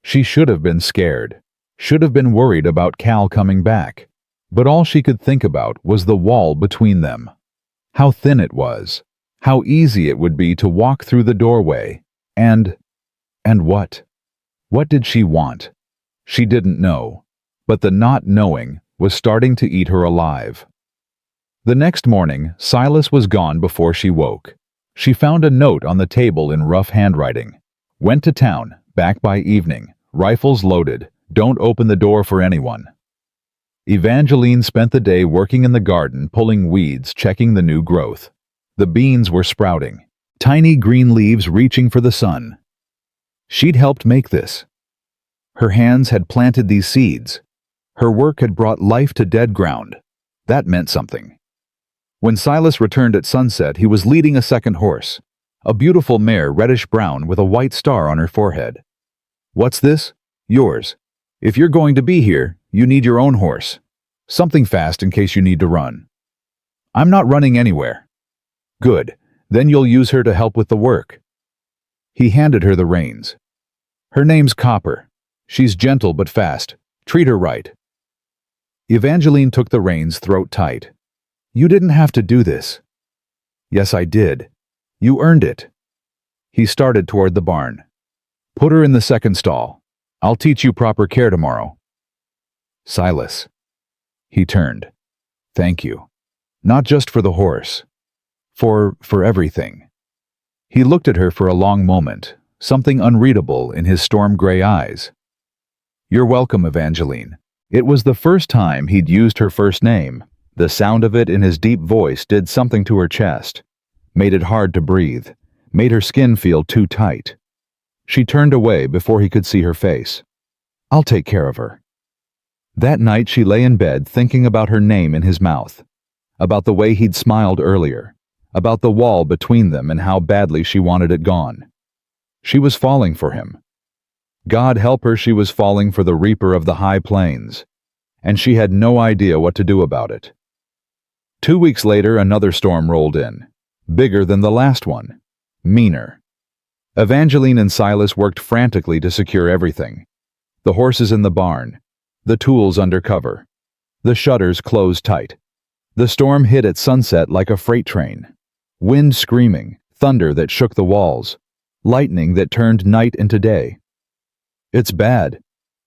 She should have been scared, should have been worried about Cal coming back, but all she could think about was the wall between them. How thin it was, how easy it would be to walk through the doorway, and what? What did she want? She didn't know, but the not knowing was starting to eat her alive. The next morning, Silas was gone before she woke. She found a note on the table in rough handwriting. Went to town, back by evening, rifles loaded, don't open the door for anyone. Evangeline spent the day working in the garden, pulling weeds, checking the new growth. The beans were sprouting, tiny green leaves reaching for the sun. She'd helped make this. Her hands had planted these seeds. Her work had brought life to dead ground. That meant something. When Silas returned at sunset, he was leading a second horse, a beautiful mare, reddish-brown with a white star on her forehead. What's this? Yours. If you're going to be here, you need your own horse. Something fast in case you need to run. I'm not running anywhere. Good. Then you'll use her to help with the work. He handed her the reins. Her name's Copper. She's gentle but fast. Treat her right. Evangeline took the reins, throat tight. You didn't have to do this. Yes, I did. You earned it. He started toward the barn. Put her in the second stall. I'll teach you proper care tomorrow. Silas. He turned. Thank you. Not just for the horse. For everything. He looked at her for a long moment, something unreadable in his storm-gray eyes. You're welcome, Evangeline. It was the first time he'd used her first name. The sound of it in his deep voice did something to her chest, made it hard to breathe, made her skin feel too tight. She turned away before he could see her face. "I'll take care of her." That night she lay in bed thinking about her name in his mouth, about the way he'd smiled earlier, about the wall between them and how badly she wanted it gone. She was falling for him. God help her, she was falling for the reaper of the high plains, and she had no idea what to do about it. 2 weeks later, another storm rolled in, bigger than the last one, meaner. Evangeline and Silas worked frantically to secure everything: the horses in the barn, the tools under cover, the shutters closed tight. The storm hit at sunset like a freight train. Wind screaming, thunder that shook the walls, lightning that turned night into day. "It's bad,"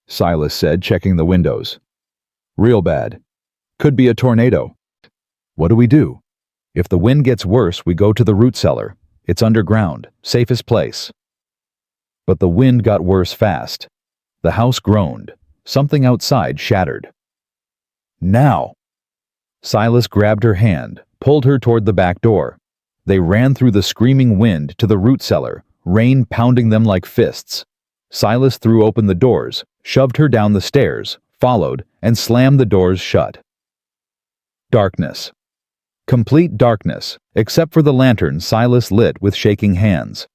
Silas said, checking the windows. "Real bad. Could be a tornado." "What do we do?" "If the wind gets worse, we go to the root cellar. It's underground, safest place." But the wind got worse fast. The house groaned. Something outside shattered. "Now!" Silas grabbed her hand, pulled her toward the back door. They ran through the screaming wind to the root cellar, rain pounding them like fists. Silas threw open the doors, shoved her down the stairs, followed, and slammed the doors shut. Darkness. Complete darkness, except for the lantern Silas lit with shaking hands.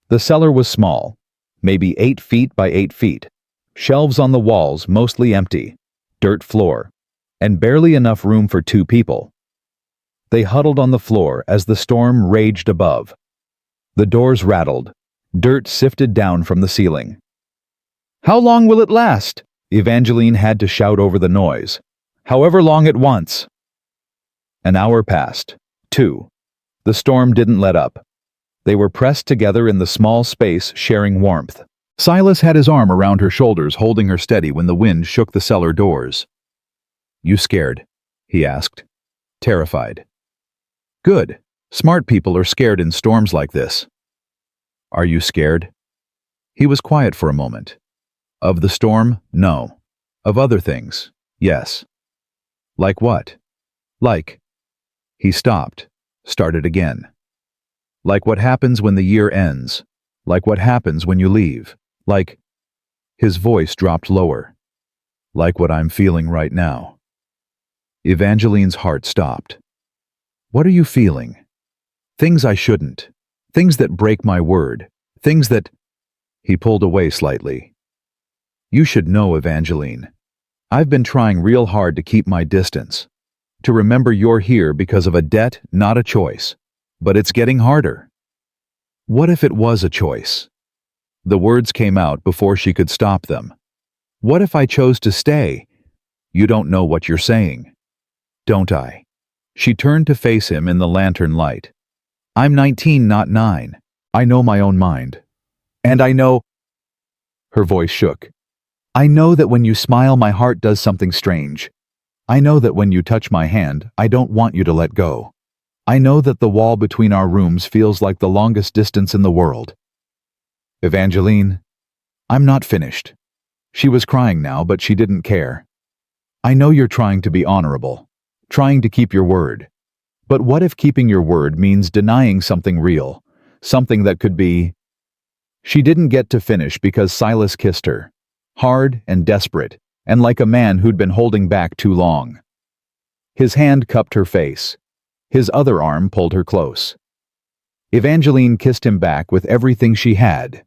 The cellar was small, maybe 8 feet by 8 feet. Shelves on the walls mostly empty, dirt floor, and barely enough room for 2 people. They huddled on the floor as the storm raged above. The doors rattled. Dirt sifted down from the ceiling. "How long will it last?" Evangeline had to shout over the noise. "However long it wants." An hour passed. 2. The storm didn't let up. They were pressed together in the small space, sharing warmth. Silas had his arm around her shoulders, holding her steady when the wind shook the cellar doors. "You scared?" he asked, terrified. "Good. Smart people are scared in storms like this." "Are you scared?" He was quiet for a moment. "Of the storm? No. Of other things? Yes." "Like what?" "Like..." He stopped, started again. "Like what happens when the year ends. Like what happens when you leave. Like..." His voice dropped lower. "Like what I'm feeling right now." Evangeline's heart stopped. "What are you feeling?" "Things I shouldn't. Things that break my word. Things that..." He pulled away slightly. "You should know, Evangeline. I've been trying real hard to keep my distance. To remember you're here because of a debt, not a choice. But it's getting harder." "What if it was a choice?" The words came out before she could stop them. "What if I chose to stay?" "You don't know what you're saying." "Don't I?" She turned to face him in the lantern light. "I'm 19, not 9. I know my own mind. And I know..." Her voice shook. "I know that when you smile, my heart does something strange. I know that when you touch my hand, I don't want you to let go. I know that the wall between our rooms feels like the longest distance in the world." "Evangeline, I'm not finished." She was crying now, but she didn't care. "I know you're trying to be honorable, trying to keep your word. But what if keeping your word means denying something real, something that could be..." She didn't get to finish because Silas kissed her, hard and desperate, and like a man who'd been holding back too long. His hand cupped her face. His other arm pulled her close. Evangeline kissed him back with everything she had.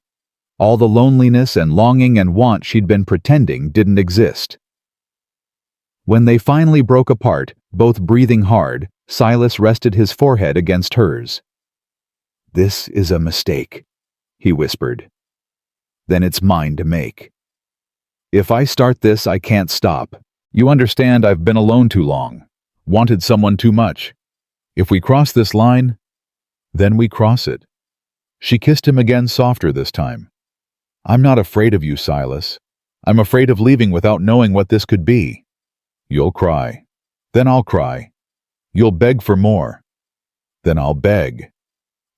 All the loneliness and longing and want she'd been pretending didn't exist. When they finally broke apart, both breathing hard, Silas rested his forehead against hers. "This is a mistake," he whispered. "Then it's mine to make. If I start this, I can't stop. You understand, I've been alone too long, wanted someone too much. If we cross this line, then we cross it." She kissed him again, softer this time. "I'm not afraid of you, Silas. I'm afraid of leaving without knowing what this could be. You'll cry. Then I'll cry. You'll beg for more. Then I'll beg."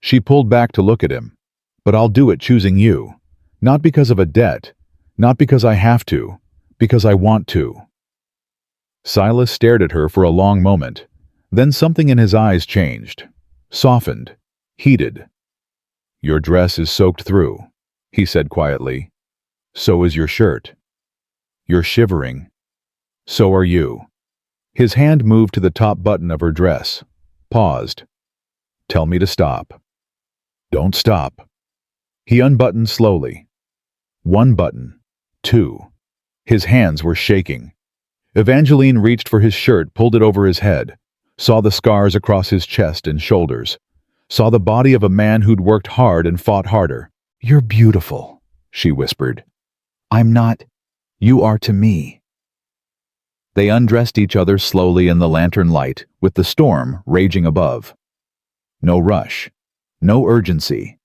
She pulled back to look at him. "But I'll do it choosing you. Not because of a debt. Not because I have to. Because I want to." Silas stared at her for a long moment. Then something in his eyes changed. Softened. Heated. "Your dress is soaked through," he said quietly. "So is your shirt. You're shivering. So are you." His hand moved to the top button of her dress, paused. "Tell me to stop." "Don't stop." He unbuttoned slowly. One button. Two. His hands were shaking. Evangeline reached for his shirt, pulled it over his head, saw the scars across his chest and shoulders, saw the body of a man who'd worked hard and fought harder. "You're beautiful," she whispered. "I'm not. You are to me." They undressed each other slowly in the lantern light, with the storm raging above. No rush. No urgency.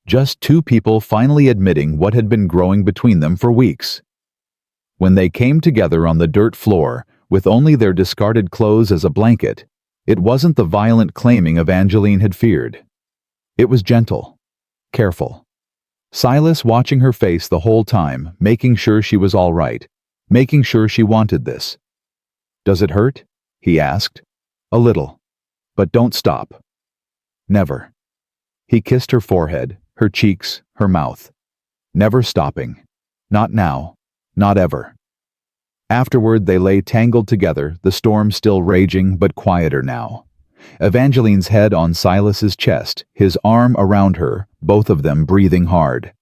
Just two people finally admitting what had been growing between them for weeks. When they came together on the dirt floor, with only their discarded clothes as a blanket, it wasn't the violent claiming Evangeline had feared. It was gentle, careful. Silas watching her face the whole time, making sure she was all right, making sure she wanted this. "Does it hurt?" he asked. "A little. But don't stop." "Never." He kissed her forehead, her cheeks, her mouth. Never stopping. Not now. Not ever. Afterward, they lay tangled together, the storm still raging but quieter now. Evangeline's head on Silas's chest, his arm around her, both of them breathing hard.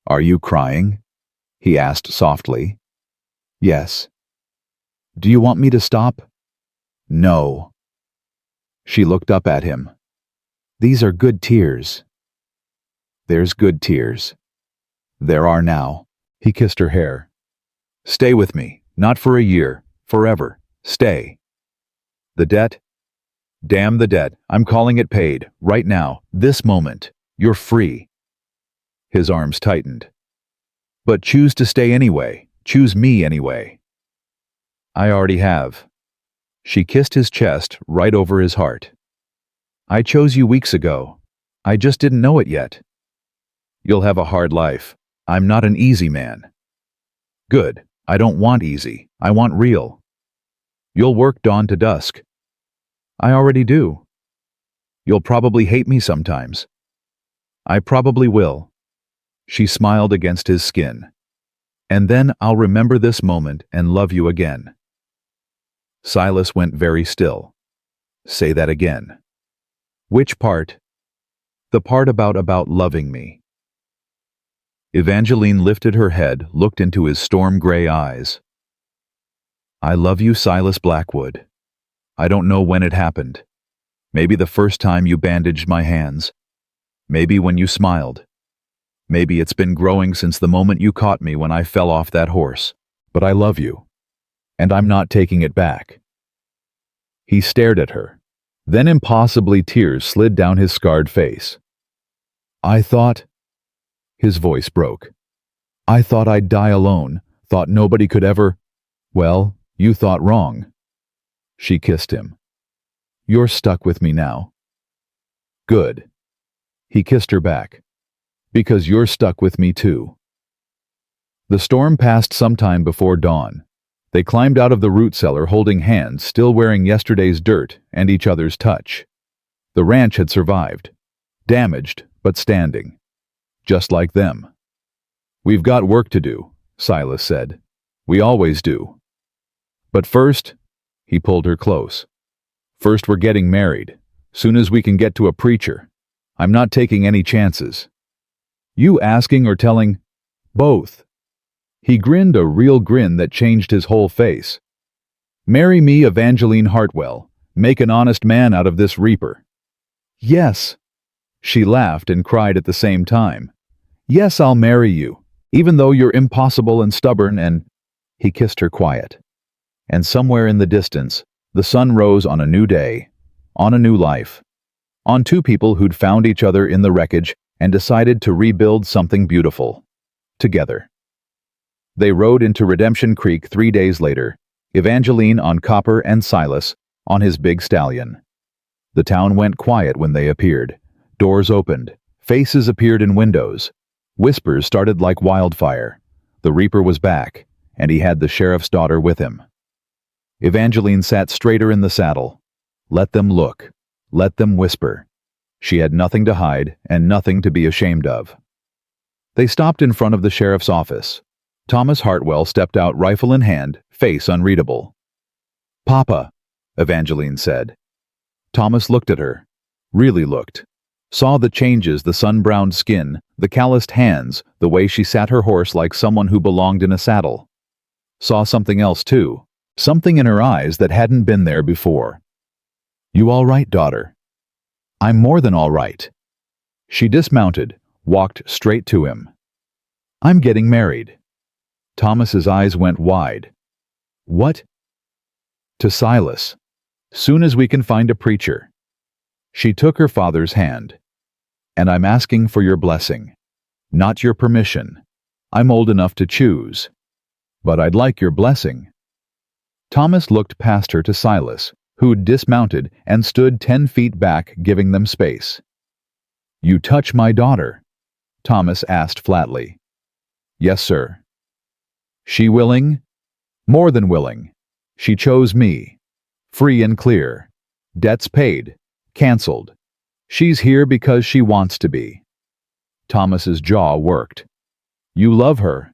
"Are you crying?" he asked softly. "Yes." "Do you want me to stop?" "No." She looked up at him. "These are good tears." "There's good tears." "There are now." He kissed her hair. "Stay with me, not for a year, forever. Stay." "The debt?" "Damn the debt. I'm calling it paid, right now, this moment. You're free." His arms tightened. "But choose to stay anyway. Choose me anyway." "I already have." She kissed his chest right over his heart. "I chose you weeks ago. I just didn't know it yet." "You'll have a hard life. I'm not an easy man." "Good. I don't want easy. I want real." "You'll work dawn to dusk." "I already do." "You'll probably hate me sometimes." "I probably will." She smiled against his skin. "And then I'll remember this moment and love you again." Silas went very still. "Say that again." "Which part?" "The part about loving me." Evangeline lifted her head, looked into his storm-gray eyes. "I love you, Silas Blackwood. I don't know when it happened. Maybe the first time you bandaged my hands. Maybe when you smiled. Maybe it's been growing since the moment you caught me when I fell off that horse. But I love you. And I'm not taking it back." He stared at her. Then impossibly tears slid down his scarred face. "I thought..." His voice broke. "I thought I'd die alone, thought nobody could ever..." "Well, you thought wrong." She kissed him. "You're stuck with me now." "Good." He kissed her back. "Because you're stuck with me too." The storm passed sometime before dawn. They climbed out of the root cellar holding hands, still wearing yesterday's dirt and each other's touch. The ranch had survived. Damaged, but standing. Just like them. "We've got work to do," Silas said. "We always do. But first," he pulled her close. "First we're getting married. Soon as we can get to a preacher. I'm not taking any chances." "You asking or telling?" "Both." He grinned a real grin that changed his whole face. "Marry me, Evangeline Hartwell. Make an honest man out of this reaper." "Yes." She laughed and cried at the same time. "Yes, I'll marry you, even though you're impossible and stubborn and..." He kissed her quiet. And somewhere in the distance, the sun rose on a new day, on a new life, on two people who'd found each other in the wreckage and decided to rebuild something beautiful. Together. They rode into Redemption Creek 3 days later, Evangeline on Copper and Silas on his big stallion. The town went quiet when they appeared. Doors opened. Faces appeared in windows. Whispers started like wildfire. The Reaper was back, and he had the sheriff's daughter with him. Evangeline sat straighter in the saddle. Let them look. Let them whisper. She had nothing to hide and nothing to be ashamed of. They stopped in front of the sheriff's office. Thomas Hartwell stepped out, rifle in hand, face unreadable. "Papa," Evangeline said. Thomas looked at her, really looked, saw the changes, the sun-browned skin, the calloused hands, the way she sat her horse like someone who belonged in a saddle. Saw something else too, something in her eyes that hadn't been there before. "You all right, daughter?" "I'm more than all right." She dismounted, walked straight to him. "I'm getting married." Thomas's eyes went wide. "What?" "To Silas. Soon as we can find a preacher." She took her father's hand. "And I'm asking for your blessing, not your permission. I'm old enough to choose. But I'd like your blessing." Thomas looked past her to Silas, who'd dismounted and stood 10 feet back, giving them space. "You touch my daughter?" Thomas asked flatly. "Yes, sir." "She willing?" "More than willing. She chose me. Free and clear. Debts paid. Cancelled. She's here because she wants to be." Thomas's jaw worked. "You love her?"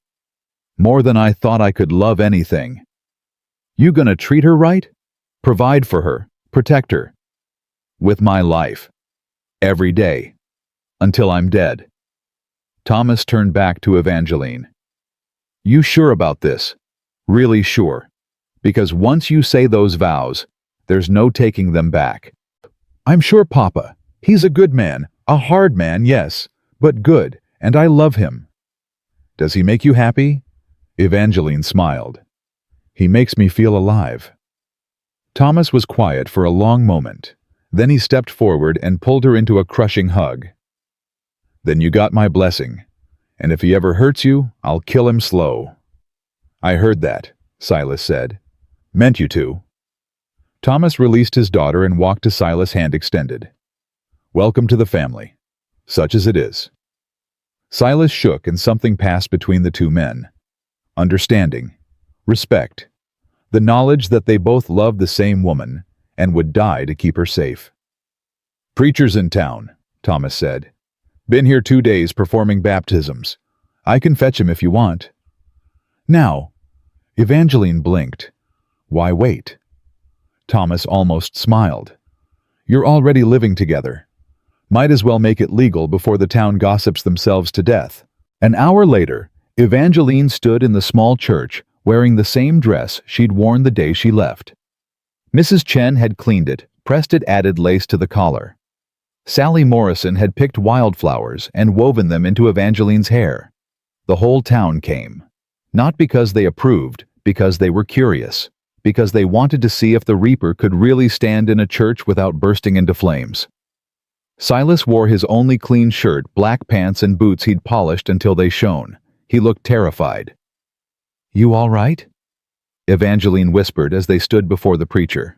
"More than I thought I could love anything." "You gonna treat her right? Provide for her, protect her?" "With my life. Every day. Until I'm dead." Thomas turned back to Evangeline. "You sure about this? Really sure? Because once you say those vows, there's no taking them back." "I'm sure, Papa. He's a good man, a hard man, yes, but good, and I love him." "Does he make you happy?" Evangeline smiled. "He makes me feel alive." Thomas was quiet for a long moment. Then he stepped forward and pulled her into a crushing hug. "Then you got my blessing, and if he ever hurts you, I'll kill him slow." "I heard that," Silas said. "Meant you to." Thomas released his daughter and walked to Silas, hand extended. "Welcome to the family, such as it is." Silas shook and something passed between the two men. Understanding, respect, the knowledge that they both loved the same woman and would die to keep her safe. "Preacher's in town," Thomas said. "Been here 2 days performing baptisms. I can fetch him if you want." "Now." Evangeline blinked. "Why wait?" Thomas almost smiled. "You're already living together. Might as well make it legal before the town gossips themselves to death." An hour later, Evangeline stood in the small church wearing the same dress she'd worn the day she left. Mrs. Chen had cleaned it, pressed it, added lace to the collar. Sally Morrison had picked wildflowers and woven them into Evangeline's hair. The whole town came. Not because they approved, because they were curious, because they wanted to see if the Reaper could really stand in a church without bursting into flames. Silas wore his only clean shirt, black pants, and boots he'd polished until they shone. He looked terrified. "You all right?" Evangeline whispered as they stood before the preacher.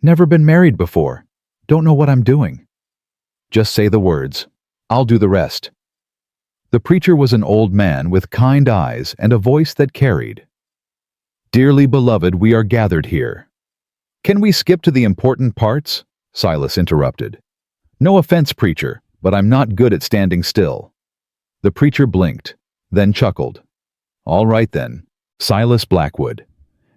"Never been married before. Don't know what I'm doing." "Just say the words. I'll do the rest." The preacher was an old man with kind eyes and a voice that carried. "Dearly beloved, we are gathered here." "Can we skip to the important parts?" Silas interrupted. "No offense, preacher, but I'm not good at standing still." The preacher blinked, then chuckled. "All right then, Silas Blackwood.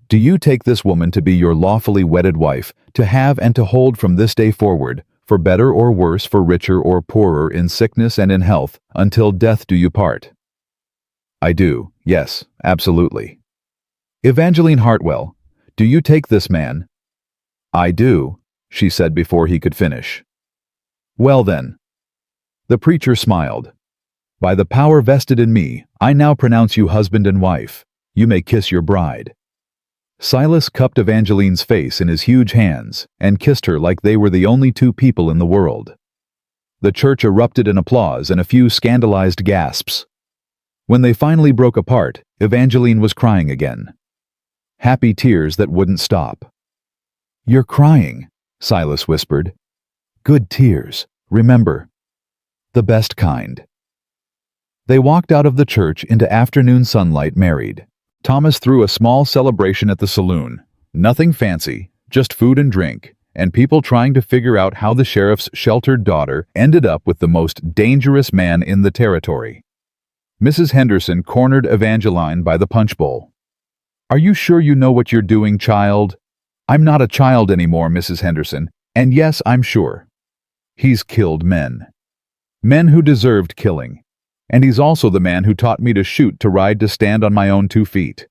Do you take this woman to be your lawfully wedded wife, to have and to hold from this day forward, for better or worse, for richer or poorer, in sickness and in health, until death do you part?" "I do, yes, absolutely." "Evangeline Hartwell, do you take this man?" "I do," she said before he could finish. "Well then." The preacher smiled. "By the power vested in me, I now pronounce you husband and wife. You may kiss your bride." Silas cupped Evangeline's face in his huge hands and kissed her like they were the only two people in the world. The church erupted in applause and a few scandalized gasps. When they finally broke apart, Evangeline was crying again. Happy tears that wouldn't stop. "You're crying," Silas whispered. "Good tears, remember. The best kind." They walked out of the church into afternoon sunlight married. Thomas threw a small celebration at the saloon. Nothing fancy, just food and drink, and people trying to figure out how the sheriff's sheltered daughter ended up with the most dangerous man in the territory. Mrs. Henderson cornered Evangeline by the punch bowl. "Are you sure you know what you're doing, child?" "I'm not a child anymore, Mrs. Henderson, and yes, I'm sure. He's killed men. Men who deserved killing. And he's also the man who taught me to shoot, to ride, to stand on my own 2 feet.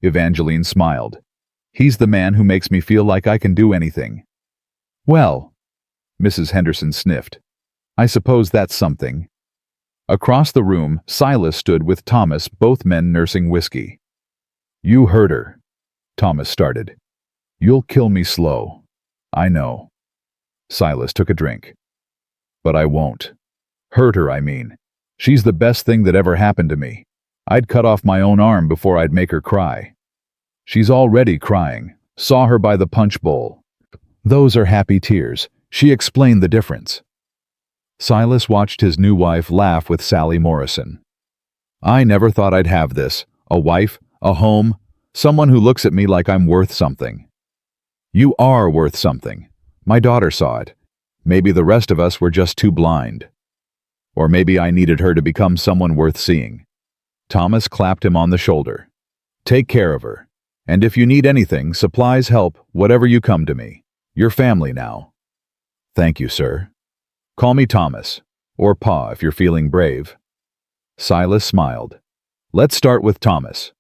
Evangeline smiled. "He's the man who makes me feel like I can do anything." "Well," Mrs. Henderson sniffed, "I suppose that's something." Across the room, Silas stood with Thomas, both men nursing whiskey. "You heard her," Thomas started. "You'll kill me slow. I know." Silas took a drink. "But I won't. Hurt her, I mean. She's the best thing that ever happened to me. I'd cut off my own arm before I'd make her cry. She's already crying. Saw her by the punch bowl. Those are happy tears." She explained the difference. Silas watched his new wife laugh with Sally Morrison. "I never thought I'd have this. A wife, a home, someone who looks at me like I'm worth something." "You are worth something. My daughter saw it. Maybe the rest of us were just too blind. Or maybe I needed her to become someone worth seeing." Thomas clapped him on the shoulder. "Take care of her. And if you need anything, supplies, help, whatever, you come to me. You're family now." "Thank you, sir. Call me Thomas, or Pa if you're feeling brave." Silas smiled. "Let's start with Thomas."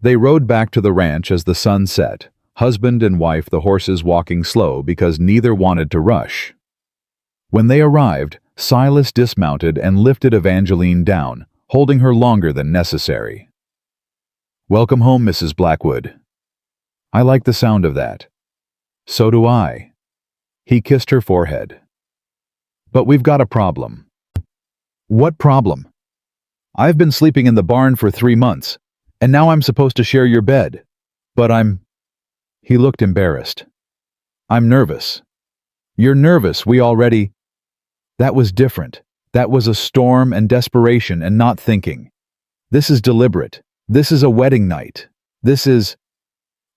They rode back to the ranch as the sun set, husband and wife, the horses walking slow because neither wanted to rush. When they arrived, Silas dismounted and lifted Evangeline down, holding her longer than necessary. "Welcome home, Mrs. Blackwood." "I like the sound of that." "So do I." He kissed her forehead. "But we've got a problem." "What problem?" "I've been sleeping in the barn for 3 months, and now I'm supposed to share your bed. But I'm—" He looked embarrassed. "I'm nervous." "You're nervous, we already—" "That was different. That was a storm and desperation and not thinking. This is deliberate. This is a wedding night. This is—"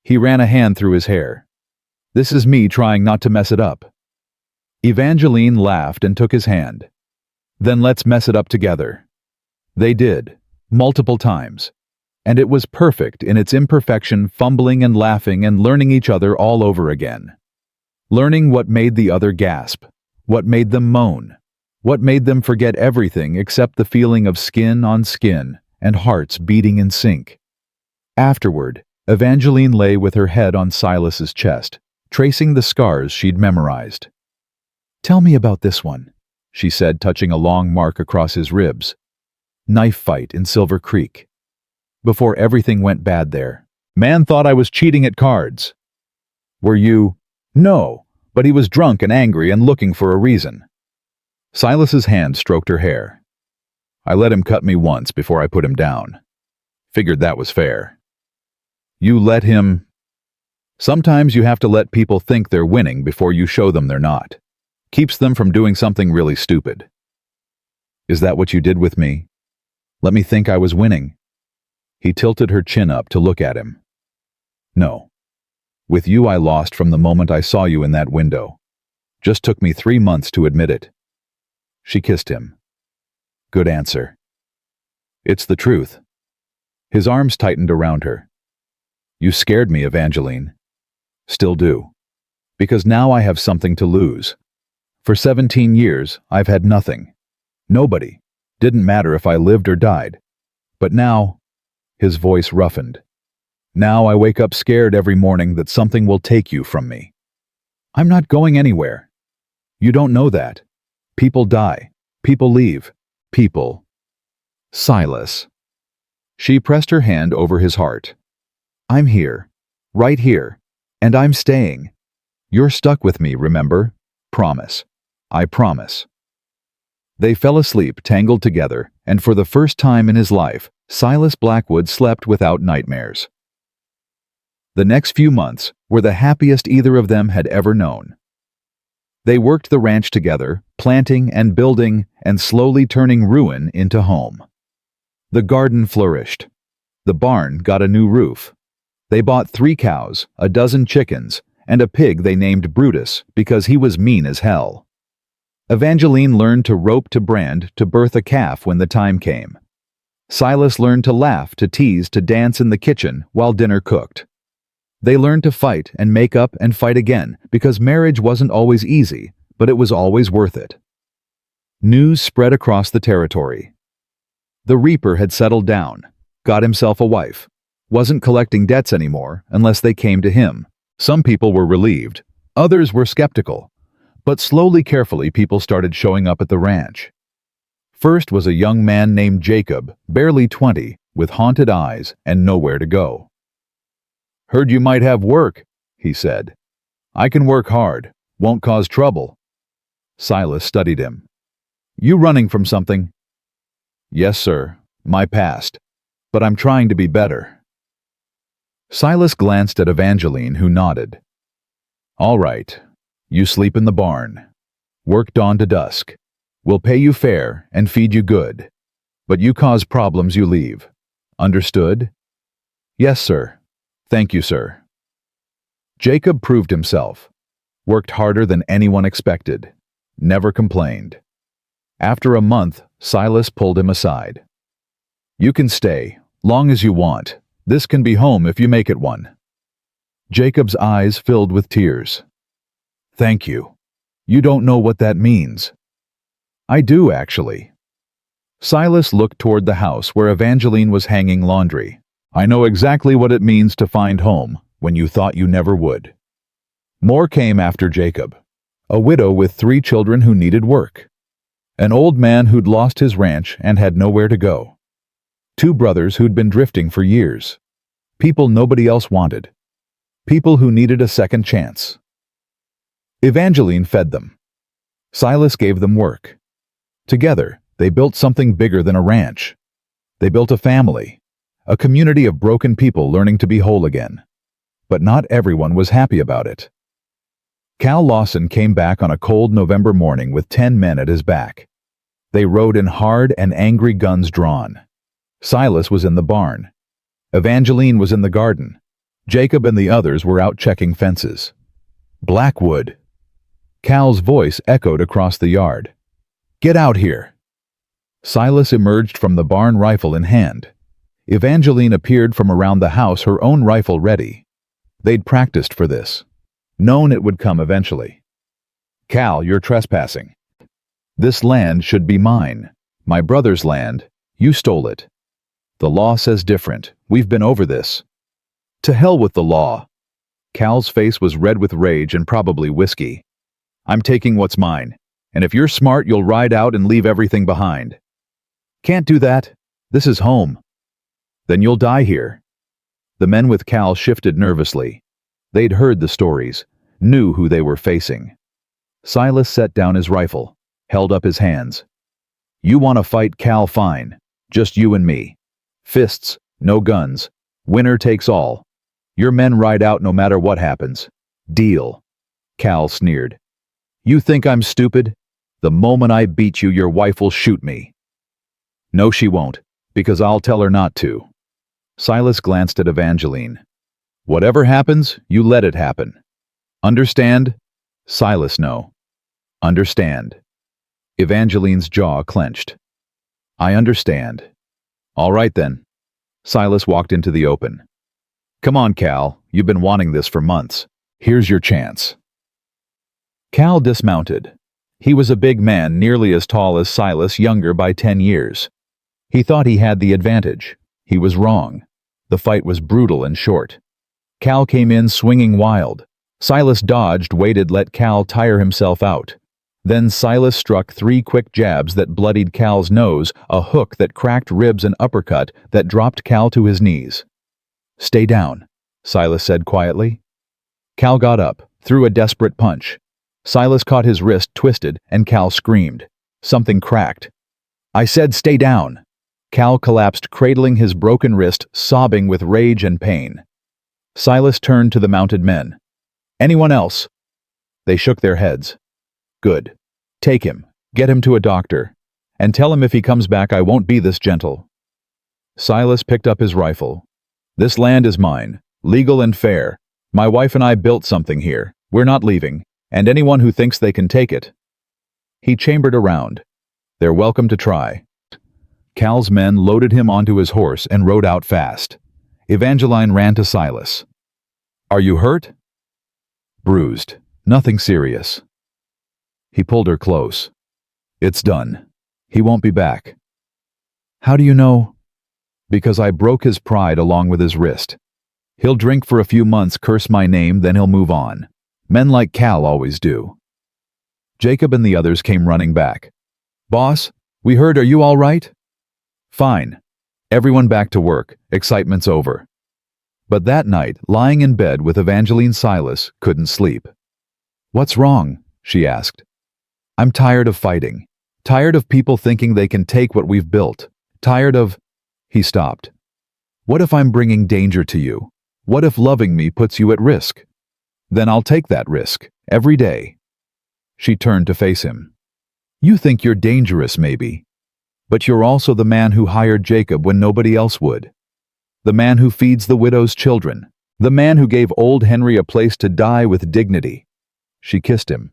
He ran a hand through his hair. "This is me trying not to mess it up." Evangeline laughed and took his hand. "Then let's mess it up together." They did, multiple times. And it was perfect in its imperfection, fumbling and laughing and learning each other all over again. Learning what made the other gasp, what made them moan, what made them forget everything except the feeling of skin on skin and hearts beating in sync. Afterward, Evangeline lay with her head on Silas's chest, tracing the scars she'd memorized. "Tell me about this one," she said, touching a long mark across his ribs. "Knife fight in Silver Creek. Before everything went bad there. Man thought I was cheating at cards." "Were you—" "No, but he was drunk and angry and looking for a reason." Silas's hand stroked her hair. "I let him cut me once before I put him down. Figured that was fair." "You let him—" "Sometimes you have to let people think they're winning before you show them they're not. Keeps them from doing something really stupid." "Is that what you did with me? Let me think I was winning?" He tilted her chin up to look at him. "No. With you I lost from the moment I saw you in that window. Just took me 3 months to admit it." She kissed him. "Good answer." "It's the truth." His arms tightened around her. "You scared me, Evangeline. Still do. Because now I have something to lose. For 17 years, I've had nothing. Nobody. Didn't matter if I lived or died. But now—" His voice roughened. "Now I wake up scared every morning that something will take you from me. I'm not going anywhere. You don't know that. People die. People leave. People—" "Silas." She pressed her hand over his heart. "I'm here. Right here. And I'm staying. You're stuck with me, remember? Promise. I promise." They fell asleep, tangled together, and for the first time in his life, Silas Blackwood slept without nightmares. The next few months were the happiest either of them had ever known. They worked the ranch together, planting and building and slowly turning ruin into home. The garden flourished. The barn got a new roof. They bought 3 cows, a dozen chickens, and a pig they named Brutus because he was mean as hell. Evangeline learned to rope to brand to birth a calf when the time came. Silas learned to laugh, to tease, to dance in the kitchen while dinner cooked. They learned to fight and make up and fight again because marriage wasn't always easy, but it was always worth it. News spread across the territory. The reaper had settled down, got himself a wife, wasn't collecting debts anymore unless they came to him. Some people were relieved, others were skeptical, but slowly, carefully, people started showing up at the ranch. First was a young man named Jacob, barely 20, with haunted eyes and nowhere to go. "Heard you might have work," he said. "I can work hard, won't cause trouble." Silas studied him. "You running from something?" "Yes, sir, my past, but I'm trying to be better." Silas glanced at Evangeline, who nodded. "All right, you sleep in the barn. Work dawn to dusk. We'll pay you fair and feed you good. But you cause problems, you leave. Understood?" "Yes, sir. Thank you, sir." Jacob proved himself. Worked harder than anyone expected. Never complained. After a month, Silas pulled him aside. "You can stay, long as you want. This can be home if you make it one." Jacob's eyes filled with tears. "Thank you. You don't know what that means." "I do, actually." Silas looked toward the house where Evangeline was hanging laundry. "I know exactly what it means to find home when you thought you never would." More came after Jacob. A widow with 3 children who needed work. An old man who'd lost his ranch and had nowhere to go. 2 brothers who'd been drifting for years. People nobody else wanted. People who needed a second chance. Evangeline fed them. Silas gave them work. Together, they built something bigger than a ranch. They built a family, a community of broken people learning to be whole again. But not everyone was happy about it. Cal Lawson came back on a cold November morning with 10 men at his back. They rode in hard and angry, guns drawn. Silas was in the barn. Evangeline was in the garden. Jacob and the others were out checking fences. "Blackwood!" Cal's voice echoed across the yard. "Get out here!" Silas emerged from the barn, rifle in hand. Evangeline appeared from around the house, her own rifle ready. They'd practiced for this. Known it would come eventually. "Cal, you're trespassing. This land should be mine. My brother's land. You stole it. The law says different. We've been over this." "To hell with the law." Cal's face was red with rage and probably whiskey. "I'm taking what's mine, and if you're smart, you'll ride out and leave everything behind." "Can't do that. This is home." "Then you'll die here." The men with Cal shifted nervously. They'd heard the stories, knew who they were facing. Silas set down his rifle, held up his hands. "You want to fight, Cal? Fine. Just you and me. Fists, no guns. Winner takes all. Your men ride out no matter what happens. Deal." Cal sneered. "You think I'm stupid? The moment I beat you, your wife will shoot me." "No, she won't, because I'll tell her not to." Silas glanced at Evangeline. "Whatever happens, you let it happen. Understand?" Silas, "No." "Understand." Evangeline's jaw clenched. "I understand." "All right then." Silas walked into the open. "Come on, Cal, you've been wanting this for months. Here's your chance." Cal dismounted. He was a big man, nearly as tall as Silas, younger by 10 years. He thought he had the advantage. He was wrong. The fight was brutal and short. Cal came in swinging wild. Silas dodged, waited, let Cal tire himself out. Then Silas struck 3 quick jabs that bloodied Cal's nose, a hook that cracked ribs, an uppercut that dropped Cal to his knees. "Stay down," Silas said quietly. Cal got up, threw a desperate punch. Silas caught his wrist, twisted, and Cal screamed. Something cracked. "I said stay down!" Cal collapsed, cradling his broken wrist, sobbing with rage and pain. Silas turned to the mounted men. "Anyone else?" They shook their heads. "Good. Take him, get him to a doctor, and tell him if he comes back I won't be this gentle." Silas picked up his rifle. "This land is mine, legal and fair. My wife and I built something here. We're not leaving, and anyone who thinks they can take it." He chambered around. "They're welcome to try." Cal's men loaded him onto his horse and rode out fast. Evangeline ran to Silas. "Are you hurt?" "Bruised. Nothing serious." He pulled her close. "It's done. He won't be back." "How do you know?" "Because I broke his pride along with his wrist. He'll drink for a few months, curse my name, then he'll move on. Men like Cal always do." Jacob and the others came running back. "Boss, we heard, are you all right?" "Fine." Everyone back to work. Excitement's over. But that night, lying in bed with Evangeline, Silas couldn't sleep. "What's wrong?" she asked. "I'm tired of fighting. Tired of people thinking they can take what we've built. Tired of—" He stopped. "What if I'm bringing danger to you? What if loving me puts you at risk? Then I'll take that risk, every day." She turned to face him. "You think you're dangerous, maybe. But you're also the man who hired Jacob when nobody else would. The man who feeds the widow's children. The man who gave old Henry a place to die with dignity." She kissed him.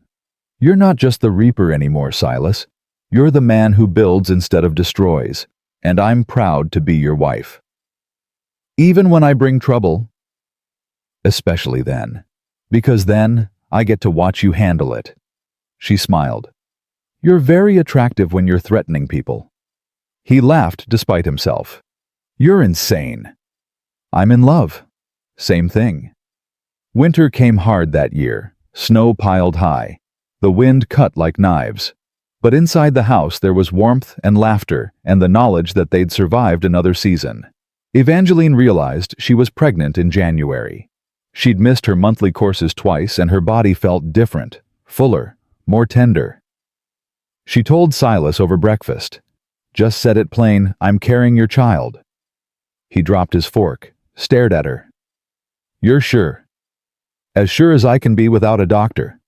"You're not just the reaper anymore, Silas. You're the man who builds instead of destroys, and I'm proud to be your wife. Even when I bring trouble, especially then, because then I get to watch you handle it." She smiled. "You're very attractive when you're threatening people." He laughed despite himself. "You're insane." "I'm in love." Same thing. Winter came hard that year. Snow piled high. The wind cut like knives. But inside the house there was warmth and laughter and the knowledge that they'd survived another season. Evangeline realized she was pregnant in January. She'd missed her monthly courses twice and her body felt different, fuller, more tender. She told Silas over breakfast, "Just said it plain, I'm carrying your child." He dropped his fork, stared at her. "You're sure?" "As sure as I can be without a doctor."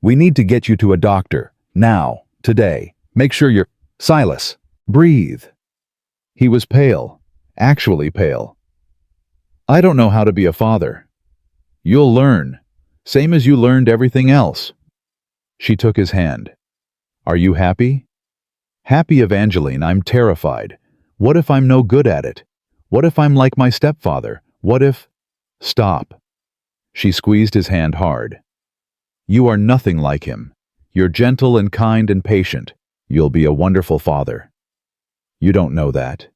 "We need to get you to a doctor, now, today. Make sure you're—" "Silas, breathe." He was pale, actually pale. "I don't know how to be a father." "You'll learn, same as you learned everything else." She took his hand. "Are you happy?" "Happy, Evangeline, I'm terrified. What if I'm no good at it? What if I'm like my stepfather? What if—" "Stop." She squeezed his hand hard. "You are nothing like him. You're gentle and kind and patient. You'll be a wonderful father." "You don't know that."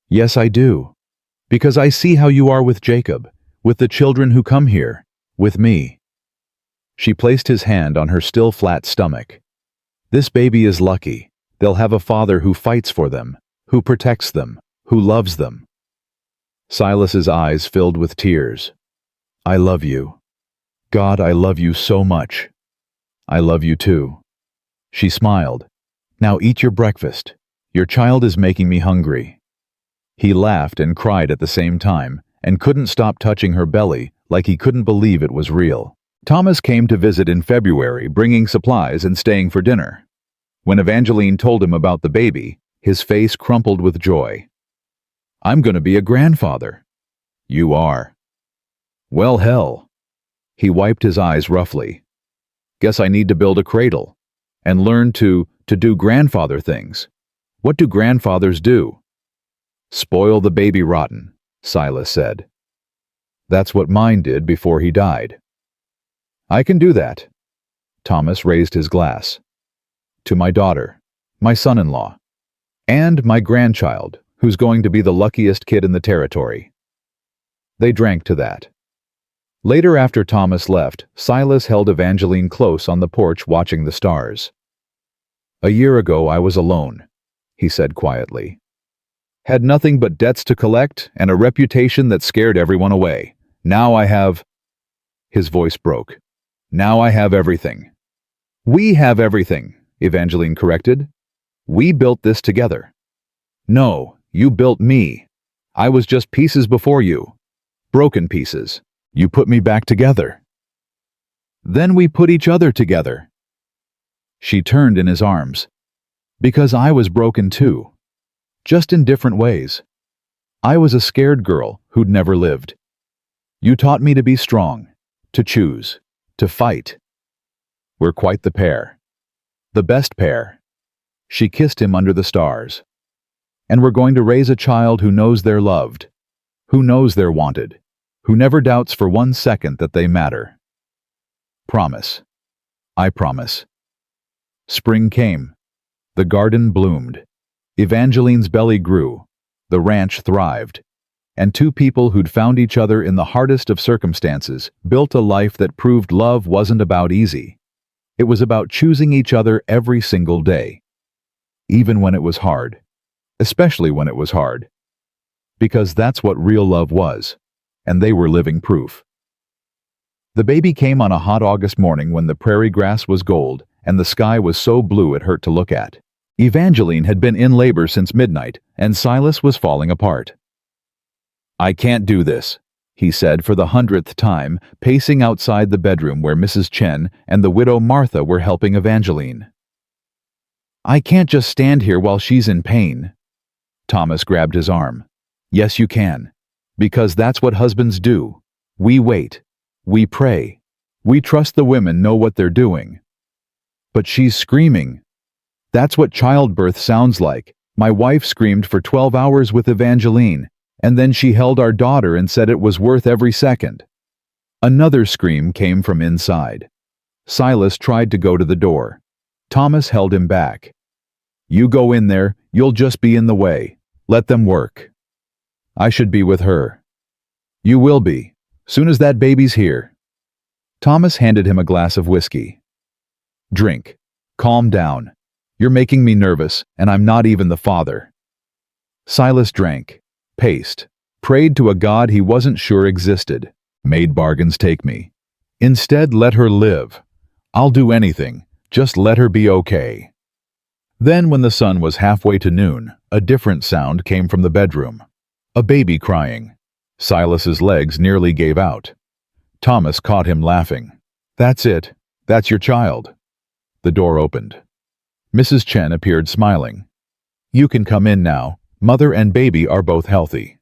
"Yes, I do. Because I see how you are with Jacob, with the children who come here, with me." She placed his hand on her still flat stomach. "This baby is lucky. They'll have a father who fights for them, who protects them, who loves them." Silas's eyes filled with tears. "I love you. God, I love you so much." "I love you too." She smiled. "Now eat your breakfast. Your child is making me hungry." He laughed and cried at the same time, and couldn't stop touching her belly like he couldn't believe it was real. Thomas came to visit in February, bringing supplies and staying for dinner. When Evangeline told him about the baby, his face crumpled with joy. "I'm going to be a grandfather." "You are." "Well, hell." He wiped his eyes roughly. "Guess I need to build a cradle and learn to do grandfather things. What do grandfathers do?" "Spoil the baby rotten," Silas said. "That's what mine did before he died." "I can do that." Thomas raised his glass. "To my daughter, my son-in-law, and my grandchild, who's going to be the luckiest kid in the territory." They drank to that. Later, after Thomas left, Silas held Evangeline close on the porch watching the stars. "A year ago I was alone," he said quietly. "Had nothing but debts to collect and a reputation that scared everyone away. Now I have—" His voice broke. "Now I have everything." "We have everything," Evangeline corrected. "We built this together." "No, you built me. I was just pieces before you. Broken pieces. You put me back together. Then we put each other together." She turned in his arms. "Because I was broken too. Just in different ways. I was a scared girl who'd never lived. You taught me to be strong, to choose, to fight. We're quite the pair. The best pair." She kissed him under the stars. "And we're going to raise a child who knows they're loved, who knows they're wanted, who never doubts for 1 second that they matter. Promise." "I promise." Spring came. The garden bloomed. Evangeline's belly grew. The ranch thrived. And two people who'd found each other in the hardest of circumstances built a life that proved love wasn't about easy. It was about choosing each other every single day. Even when it was hard. Especially when it was hard. Because that's what real love was. And they were living proof. The baby came on a hot August morning when the prairie grass was gold and the sky was so blue it hurt to look at. Evangeline had been in labor since midnight, and Silas was falling apart. "I can't do this," he said for the 100th time, pacing outside the bedroom where Mrs. Chen and the widow Martha were helping Evangeline. "I can't just stand here while she's in pain." Thomas grabbed his arm. "Yes, you can. Because that's what husbands do. We wait. We pray. We trust the women know what they're doing." "But she's screaming." "That's what childbirth sounds like. My wife screamed for 12 hours with Evangeline, and then she held our daughter and said it was worth every second." Another scream came from inside. Silas tried to go to the door. Thomas held him back. "You go in there, you'll just be in the way. Let them work." "I should be with her." "You will be, soon as that baby's here." Thomas handed him a glass of whiskey. "Drink. Calm down. You're making me nervous, and I'm not even the father." Silas drank, paced, prayed to a God he wasn't sure existed, made bargains take me. Instead, let her live. "I'll do anything, just let her be okay." Then, when the sun was halfway to noon, a different sound came from the bedroom. A baby crying. Silas's legs nearly gave out. Thomas caught him laughing. "That's it. That's your child." The door opened. Mrs. Chen appeared smiling. "You can come in now. Mother and baby are both healthy."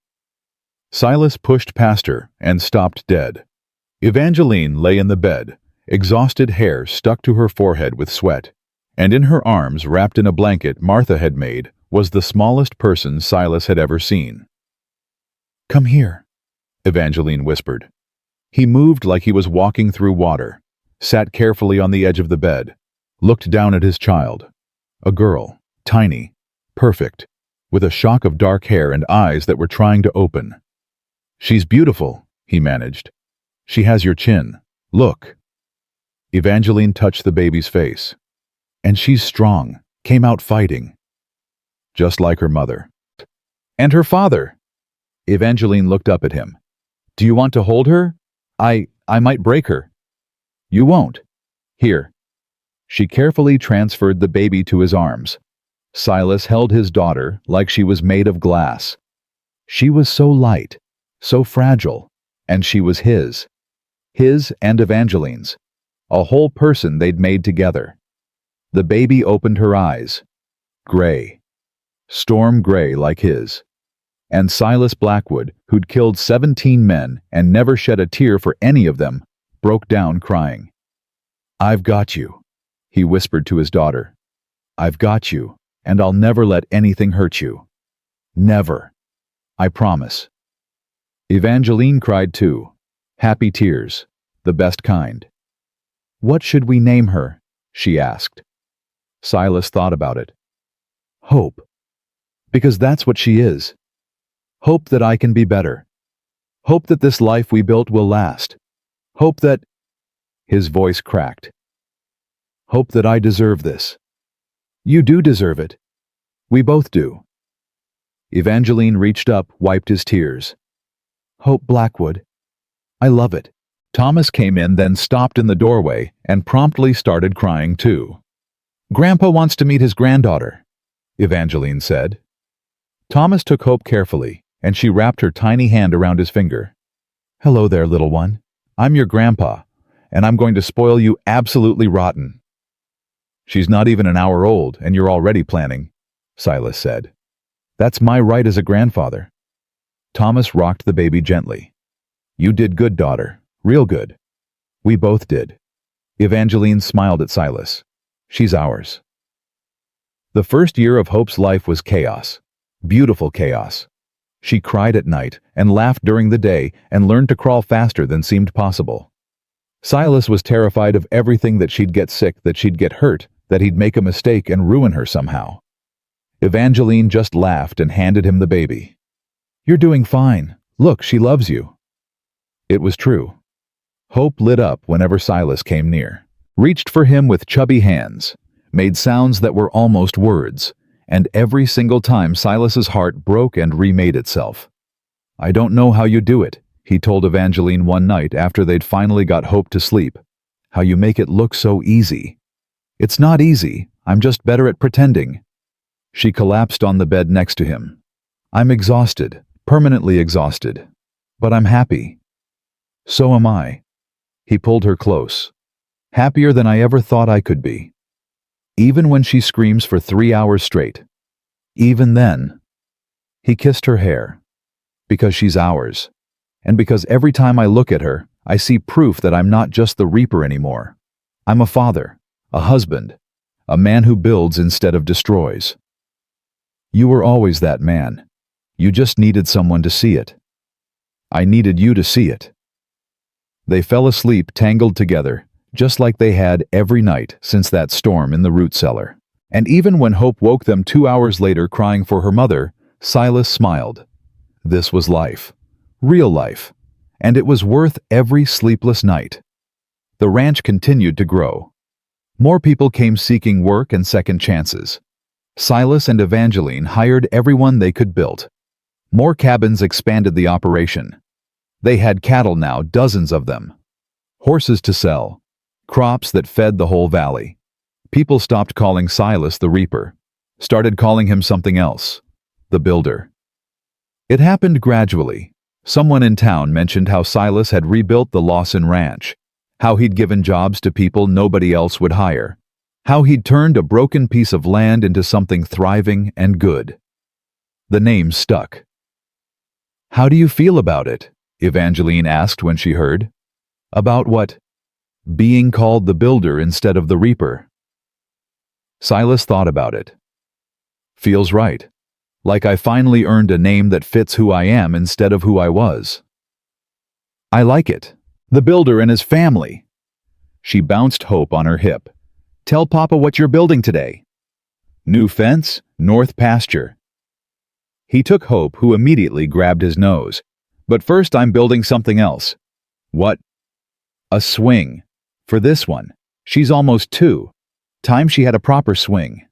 Silas pushed past her and stopped dead. Evangeline lay in the bed, exhausted hair stuck to her forehead with sweat, and in her arms, wrapped in a blanket Martha had made, was the smallest person Silas had ever seen. "Come here," Evangeline whispered. He moved like he was walking through water, sat carefully on the edge of the bed, looked down at his child. A girl, tiny, perfect, with a shock of dark hair and eyes that were trying to open. "She's beautiful," he managed. "She has your chin. Look." Evangeline touched the baby's face. "And she's strong, came out fighting." Just like her mother. "And her father." Evangeline looked up at him. "Do you want to hold her? I might break her." "You won't. Here." She carefully transferred the baby to his arms. Silas held his daughter like she was made of glass. She was so light, so fragile, and she was his. His and Evangeline's. A whole person they'd made together. The baby opened her eyes. Gray. Storm gray like his. And Silas Blackwood, who'd killed 17 men and never shed a tear for any of them, broke down crying. "I've got you," he whispered to his daughter. "I've got you, and I'll never let anything hurt you. Never. I promise." Evangeline cried too. Happy tears, the best kind. "What should we name her?" she asked. Silas thought about it. "Hope. Because that's what she is. Hope that I can be better. Hope that this life we built will last. Hope that—" His voice cracked. "Hope that I deserve this. You do deserve it. We both do." Evangeline reached up, wiped his tears. "Hope Blackwood. I love it." Thomas came in, then stopped in the doorway and promptly started crying too. "Grandpa wants to meet his granddaughter," Evangeline said. Thomas took Hope carefully, and she wrapped her tiny hand around his finger. "Hello there, little one. I'm your grandpa, and I'm going to spoil you absolutely rotten." "She's not even an hour old, and you're already planning," Silas said. "That's my right as a grandfather." Thomas rocked the baby gently. You did good, daughter. Real good. We both did. Evangeline smiled at Silas. She's ours. The first year of Hope's life was chaos. Beautiful chaos. She cried at night and laughed during the day and learned to crawl faster than seemed possible. Silas was terrified of everything, that she'd get sick, that she'd get hurt, that he'd make a mistake and ruin her somehow. Evangeline just laughed and handed him the baby. You're doing fine. Look, she loves you. It was true. Hope lit up whenever Silas came near, reached for him with chubby hands, made sounds that were almost words, and every single time Silas's heart broke and remade itself. I don't know how you do it, he told Evangeline one night after they'd finally got Hope to sleep. How you make it look so easy. It's not easy, I'm just better at pretending. She collapsed on the bed next to him. I'm exhausted, permanently exhausted. But I'm happy. So am I. He pulled her close. Happier than I ever thought I could be. Even when she screams for 3 hours straight. Even then. He kissed her hair. Because she's ours. And because every time I look at her, I see proof that I'm not just the reaper anymore. I'm a father, a husband, a man who builds instead of destroys. You were always that man. You just needed someone to see it. I needed you to see it. They fell asleep tangled together, just like they had every night since that storm in the root cellar. And even when Hope woke them 2 hours later crying for her mother, Silas smiled. This was life. Real life. And it was worth every sleepless night. The ranch continued to grow. More people came seeking work and second chances. Silas and Evangeline hired everyone they could build. More cabins expanded the operation. They had cattle now, dozens of them. Horses to sell. Crops that fed the whole valley. People stopped calling Silas the Reaper. Started calling him something else. The Builder. It happened gradually. Someone in town mentioned how Silas had rebuilt the Lawson Ranch. How he'd given jobs to people nobody else would hire. How he'd turned a broken piece of land into something thriving and good. The name stuck. How do you feel about it? Evangeline asked when she heard. About what? Being called the Builder instead of the Reaper. Silas thought about it. Feels right. Like I finally earned a name that fits who I am instead of who I was. I like it. The Builder and his family. She bounced Hope on her hip. Tell Papa what you're building today. New fence, north pasture. He took Hope, who immediately grabbed his nose. But first I'm building something else. What? A swing. For this one. She's almost 2. Time she had a proper swing.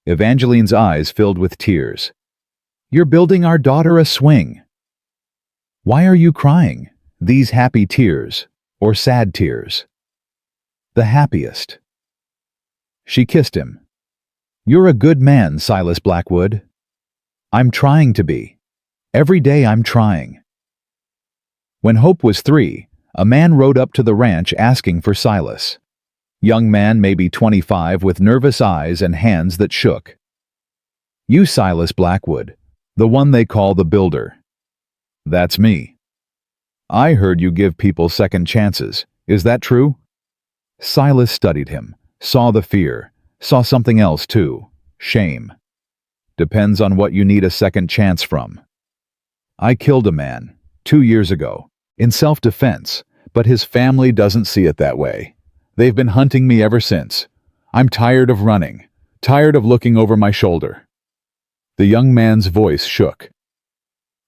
Evangeline's eyes filled with tears. You're building our daughter a swing. Why are you crying? These happy tears, or sad tears? The happiest. She kissed him. You're a good man, Silas Blackwood. I'm trying to be. Every day I'm trying. When Hope was 3, a man rode up to the ranch asking for Silas. Young man, maybe 25, with nervous eyes and hands that shook. You Silas Blackwood, the one they call the Builder. That's me. I heard you give people second chances. Is that true? Silas studied him, saw the fear, saw something else too, shame. Depends on what you need a second chance from. I killed a man, 2 years ago, in self-defense, but his family doesn't see it that way. They've been hunting me ever since. I'm tired of running, tired of looking over my shoulder. The young man's voice shook.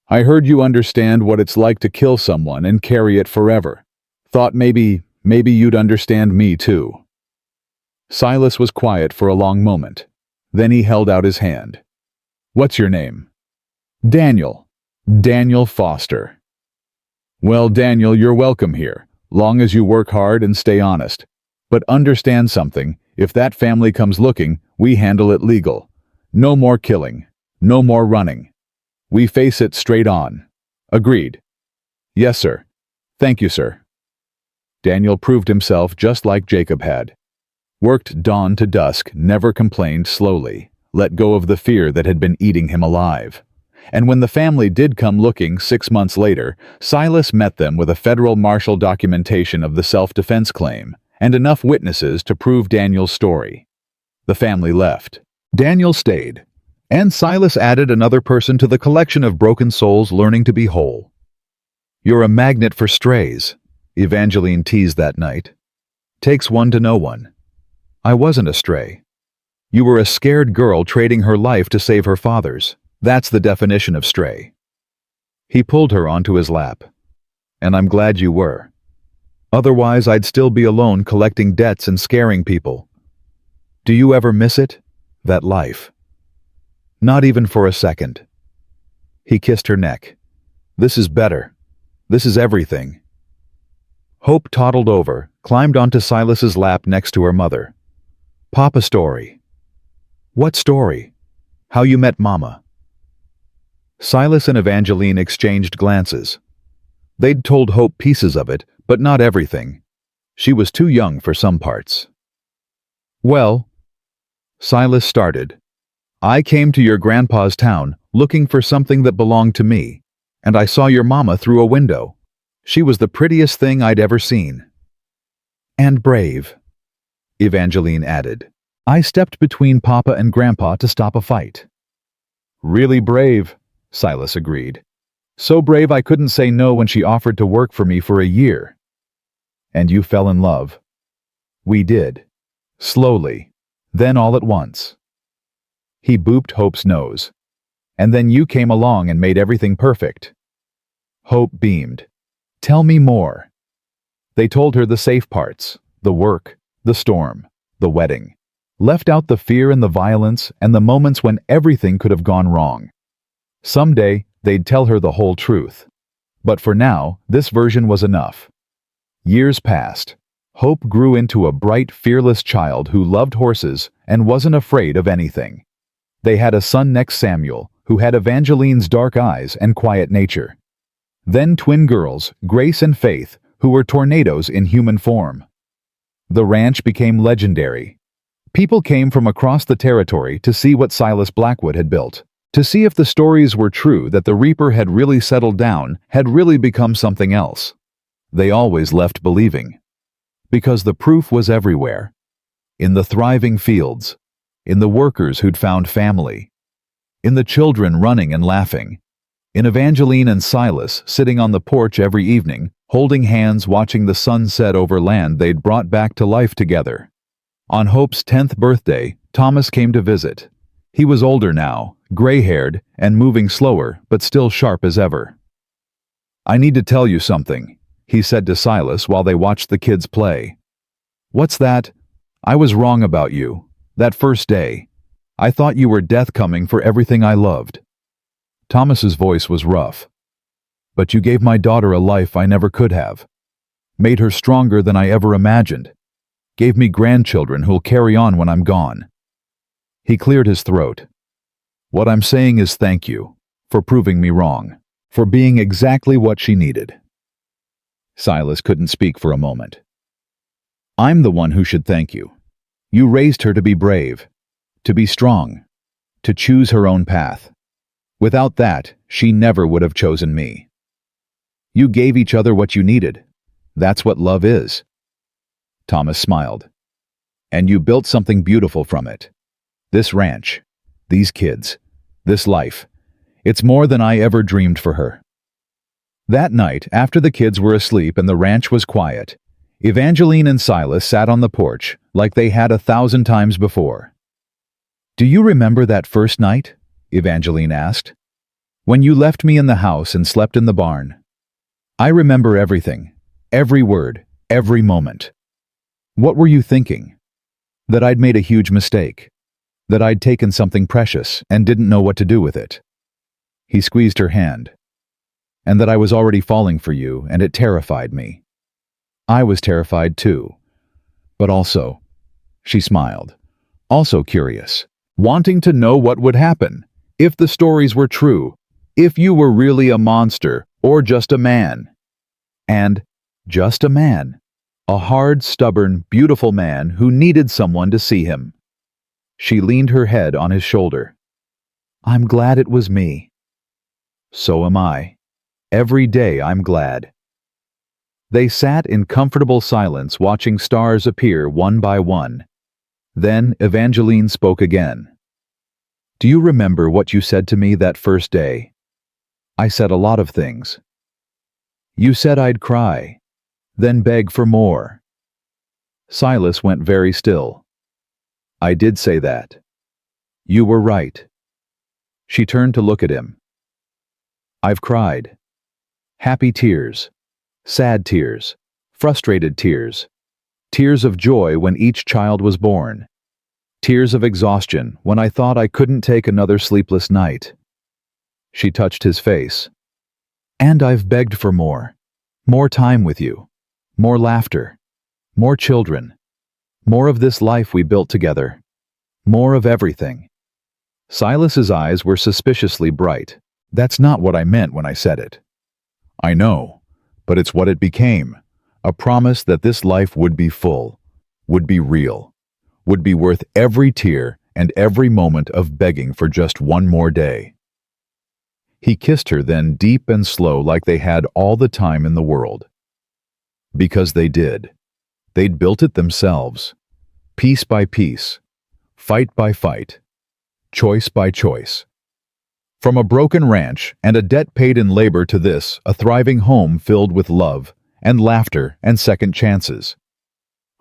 I heard you understand what it's like to kill someone and carry it forever. Thought maybe you'd understand me too. Silas was quiet for a long moment. Then he held out his hand. What's your name? Daniel. Daniel Foster. Well, Daniel, you're welcome here, long as you work hard and stay honest. But understand something, if that family comes looking, we handle it legal. No more killing. No more running. We face it straight on. Agreed. Yes, sir. Thank you, sir. Daniel proved himself just like Jacob had. Worked dawn to dusk, never complained, slowly, let go of the fear that had been eating him alive. And when the family did come looking 6 months later, Silas met them with a federal marshal documentation of the self-defense claim and enough witnesses to prove Daniel's story. The family left. Daniel stayed, and Silas added another person to the collection of broken souls learning to be whole. "You're a magnet for strays," Evangeline teased that night. "Takes one to know one." "I wasn't a stray. You were a scared girl trading her life to save her father's. That's the definition of stray." He pulled her onto his lap. "And I'm glad you were. Otherwise, I'd still be alone collecting debts and scaring people. Do you ever miss it? That life?" "Not even for a second." He kissed her neck. "This is better. This is everything." Hope toddled over, climbed onto Silas's lap next to her mother. "Papa story." "What story?" "How you met Mama." Silas and Evangeline exchanged glances. They'd told Hope pieces of it, but not everything. She was too young for some parts. "Well," Silas started, "I came to your grandpa's town looking for something that belonged to me, and I saw your mama through a window. She was the prettiest thing I'd ever seen." "And brave," Evangeline added. "I stepped between Papa and Grandpa to stop a fight." "Really brave," Silas agreed. "So brave I couldn't say no when she offered to work for me for a year." "And you fell in love." "We did. Slowly. Then all at once." He booped Hope's nose. "And then you came along and made everything perfect." Hope beamed. "Tell me more." They told her the safe parts, the work, the storm, the wedding. Left out the fear and the violence and the moments when everything could have gone wrong. Someday, they'd tell her the whole truth. But for now, this version was enough. Years passed. Hope grew into a bright, fearless child who loved horses and wasn't afraid of anything. They had a son next Samuel, who had Evangeline's dark eyes and quiet nature. Then twin girls, Grace and Faith, who were tornadoes in human form. The ranch became legendary. People came from across the territory to see what Silas Blackwood had built, to see if the stories were true that the Reaper had really settled down, had really become something else. They always left believing. Because the proof was everywhere. In the thriving fields, in the workers who'd found family, in the children running and laughing, in Evangeline and Silas sitting on the porch every evening, holding hands watching the sun set over land they'd brought back to life together. On Hope's 10th birthday, Thomas came to visit. He was older now, gray-haired, and moving slower, but still sharp as ever. "I need to tell you something," he said to Silas while they watched the kids play. "What's that? I was wrong about you. That first day. I thought you were death coming for everything I loved." Thomas's voice was rough. "But you gave my daughter a life I never could have. Made her stronger than I ever imagined. Gave me grandchildren who'll carry on when I'm gone." He cleared his throat. "What I'm saying is thank you, for proving me wrong, for being exactly what she needed." Silas couldn't speak for a moment. "I'm the one who should thank you. You raised her to be brave, to be strong, to choose her own path. Without that, she never would have chosen me. You gave each other what you needed. That's what love is." Thomas smiled. "And you built something beautiful from it. This ranch, these kids, this life. It's more than I ever dreamed for her." That night, after the kids were asleep and the ranch was quiet, Evangeline and Silas sat on the porch like they had 1,000 times before. "Do you remember that first night?" Evangeline asked. "When you left me in the house and slept in the barn?" "I remember everything, every word, every moment." "What were you thinking?" "That I'd made a huge mistake. That I'd taken something precious and didn't know what to do with it." He squeezed her hand. "And that I was already falling for you, and it terrified me. I was terrified too. But also," she smiled, "also curious, wanting to know what would happen, if the stories were true, if you were really a monster or just a man." And just a man. A hard, stubborn, beautiful man who needed someone to see him. She leaned her head on his shoulder. "I'm glad it was me." So am I. Every day I'm glad." They sat in comfortable silence watching stars appear one by one. Then Evangeline spoke again. "Do you remember what you said to me that first day?" "I said a lot of things." "You said I'd cry, then beg for more." Silas went very still. "I did say that. You were right." She turned to look at him. "I've cried. Happy tears, sad tears, frustrated tears, tears of joy when each child was born, tears of exhaustion when I thought I couldn't take another sleepless night." She touched his face. "And I've begged for more time with you, more laughter, more children, more of this life we built together, more of everything." Silas's eyes were suspiciously bright. "That's not what I meant when I said it." "I know, but it's what it became. A promise that this life would be full, would be real, would be worth every tear and every moment of begging for just one more day." He kissed her then deep and slow like they had all the time in the world. Because they did. They'd built it themselves, piece by piece, fight by fight, choice by choice. From a broken ranch and a debt paid in labor to this, a thriving home filled with love and laughter and second chances.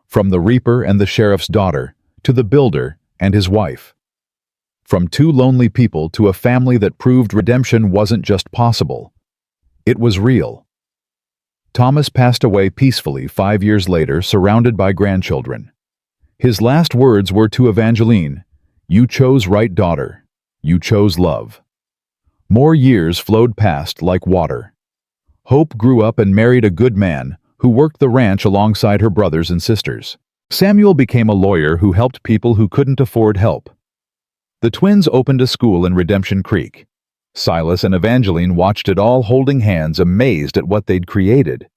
From the reaper and the sheriff's daughter to the builder and his wife. From two lonely people to a family that proved redemption wasn't just possible. It was real. Thomas passed away peacefully 5 years later, surrounded by grandchildren. His last words were to Evangeline, "You chose right, daughter. You chose love." More years flowed past like water. Hope grew up and married a good man who worked the ranch alongside her brothers and sisters. Samuel became a lawyer who helped people who couldn't afford help. The twins opened a school in Redemption Creek. Silas and Evangeline watched it all, holding hands, amazed at what they'd created.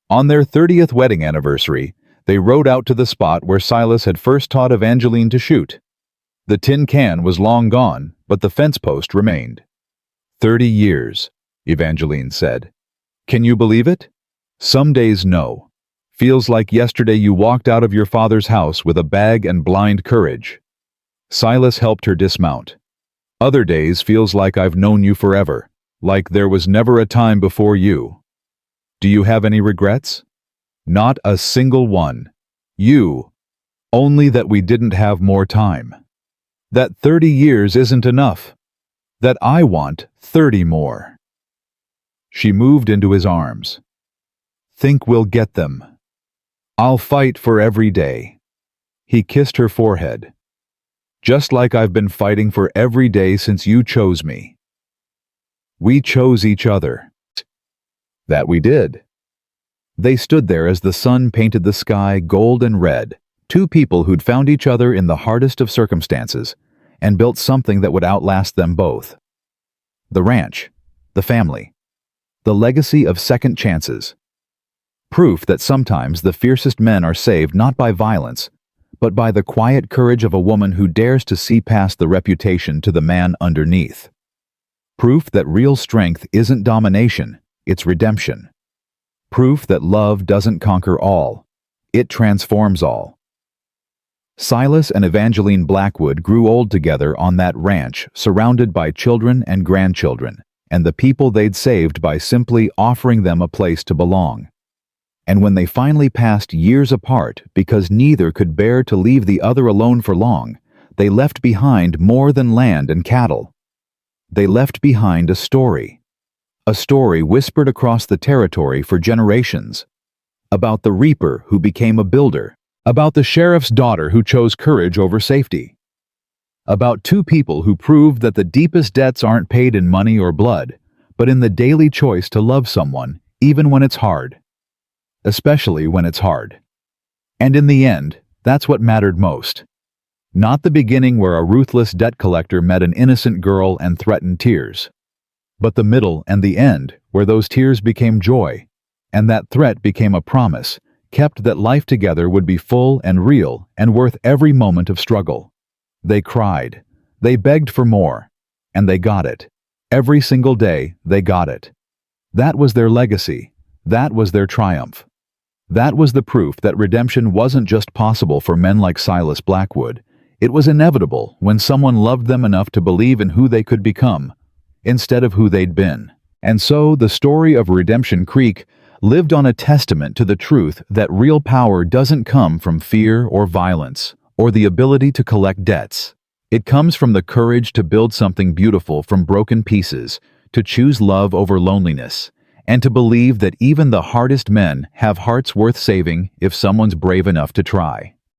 On their 30th wedding anniversary, they rode out to the spot where Silas had first taught Evangeline to shoot. The tin can was long gone, but the fence post remained. 30 years, Evangeline said. "Can you believe it? Some days no. Feels like yesterday you walked out of your father's house with a bag and blind courage." Silas helped her dismount. "Other days feels like I've known you forever, like there was never a time before you. Do you have any regrets?" "Not a single one. You. Only that we didn't have more time. That 30 years isn't enough. That I want 30 more." She moved into his arms. "Think we'll get them. I'll fight for every day." He kissed her forehead. "Just like I've been fighting for every day since you chose me." We chose each other. That we did. They stood there as the sun painted the sky gold and red, two people who'd found each other in the hardest of circumstances and built something that would outlast them both. The ranch, the family, the legacy of second chances. Proof that sometimes the fiercest men are saved not by violence, but by the quiet courage of a woman who dares to see past the reputation to the man underneath. Proof that real strength isn't domination, it's redemption. Proof that love doesn't conquer all, it transforms all. Silas and Evangeline Blackwood grew old together on that ranch, surrounded by children and grandchildren, and the people they'd saved by simply offering them a place to belong. And when they finally passed years apart because neither could bear to leave the other alone for long, they left behind more than land and cattle. They left behind a story whispered across the territory for generations, about the reaper who became a builder, about the sheriff's daughter who chose courage over safety, about two people who proved that the deepest debts aren't paid in money or blood, but in the daily choice to love someone, even when it's hard. Especially when it's hard. And in the end, that's what mattered most. Not the beginning where a ruthless debt collector met an innocent girl and threatened tears, but the middle and the end where those tears became joy, and that threat became a promise, kept that life together would be full and real and worth every moment of struggle. They cried, they begged for more, and they got it. Every single day, they got it. That was their legacy. That was their triumph. That was the proof that redemption wasn't just possible for men like Silas Blackwood. It was inevitable when someone loved them enough to believe in who they could become, instead of who they'd been. And so, the story of Redemption Creek lived on a testament to the truth that real power doesn't come from fear or violence, or the ability to collect debts. It comes from the courage to build something beautiful from broken pieces, to choose love over loneliness, and to believe that even the hardest men have hearts worth saving if someone's brave enough to try.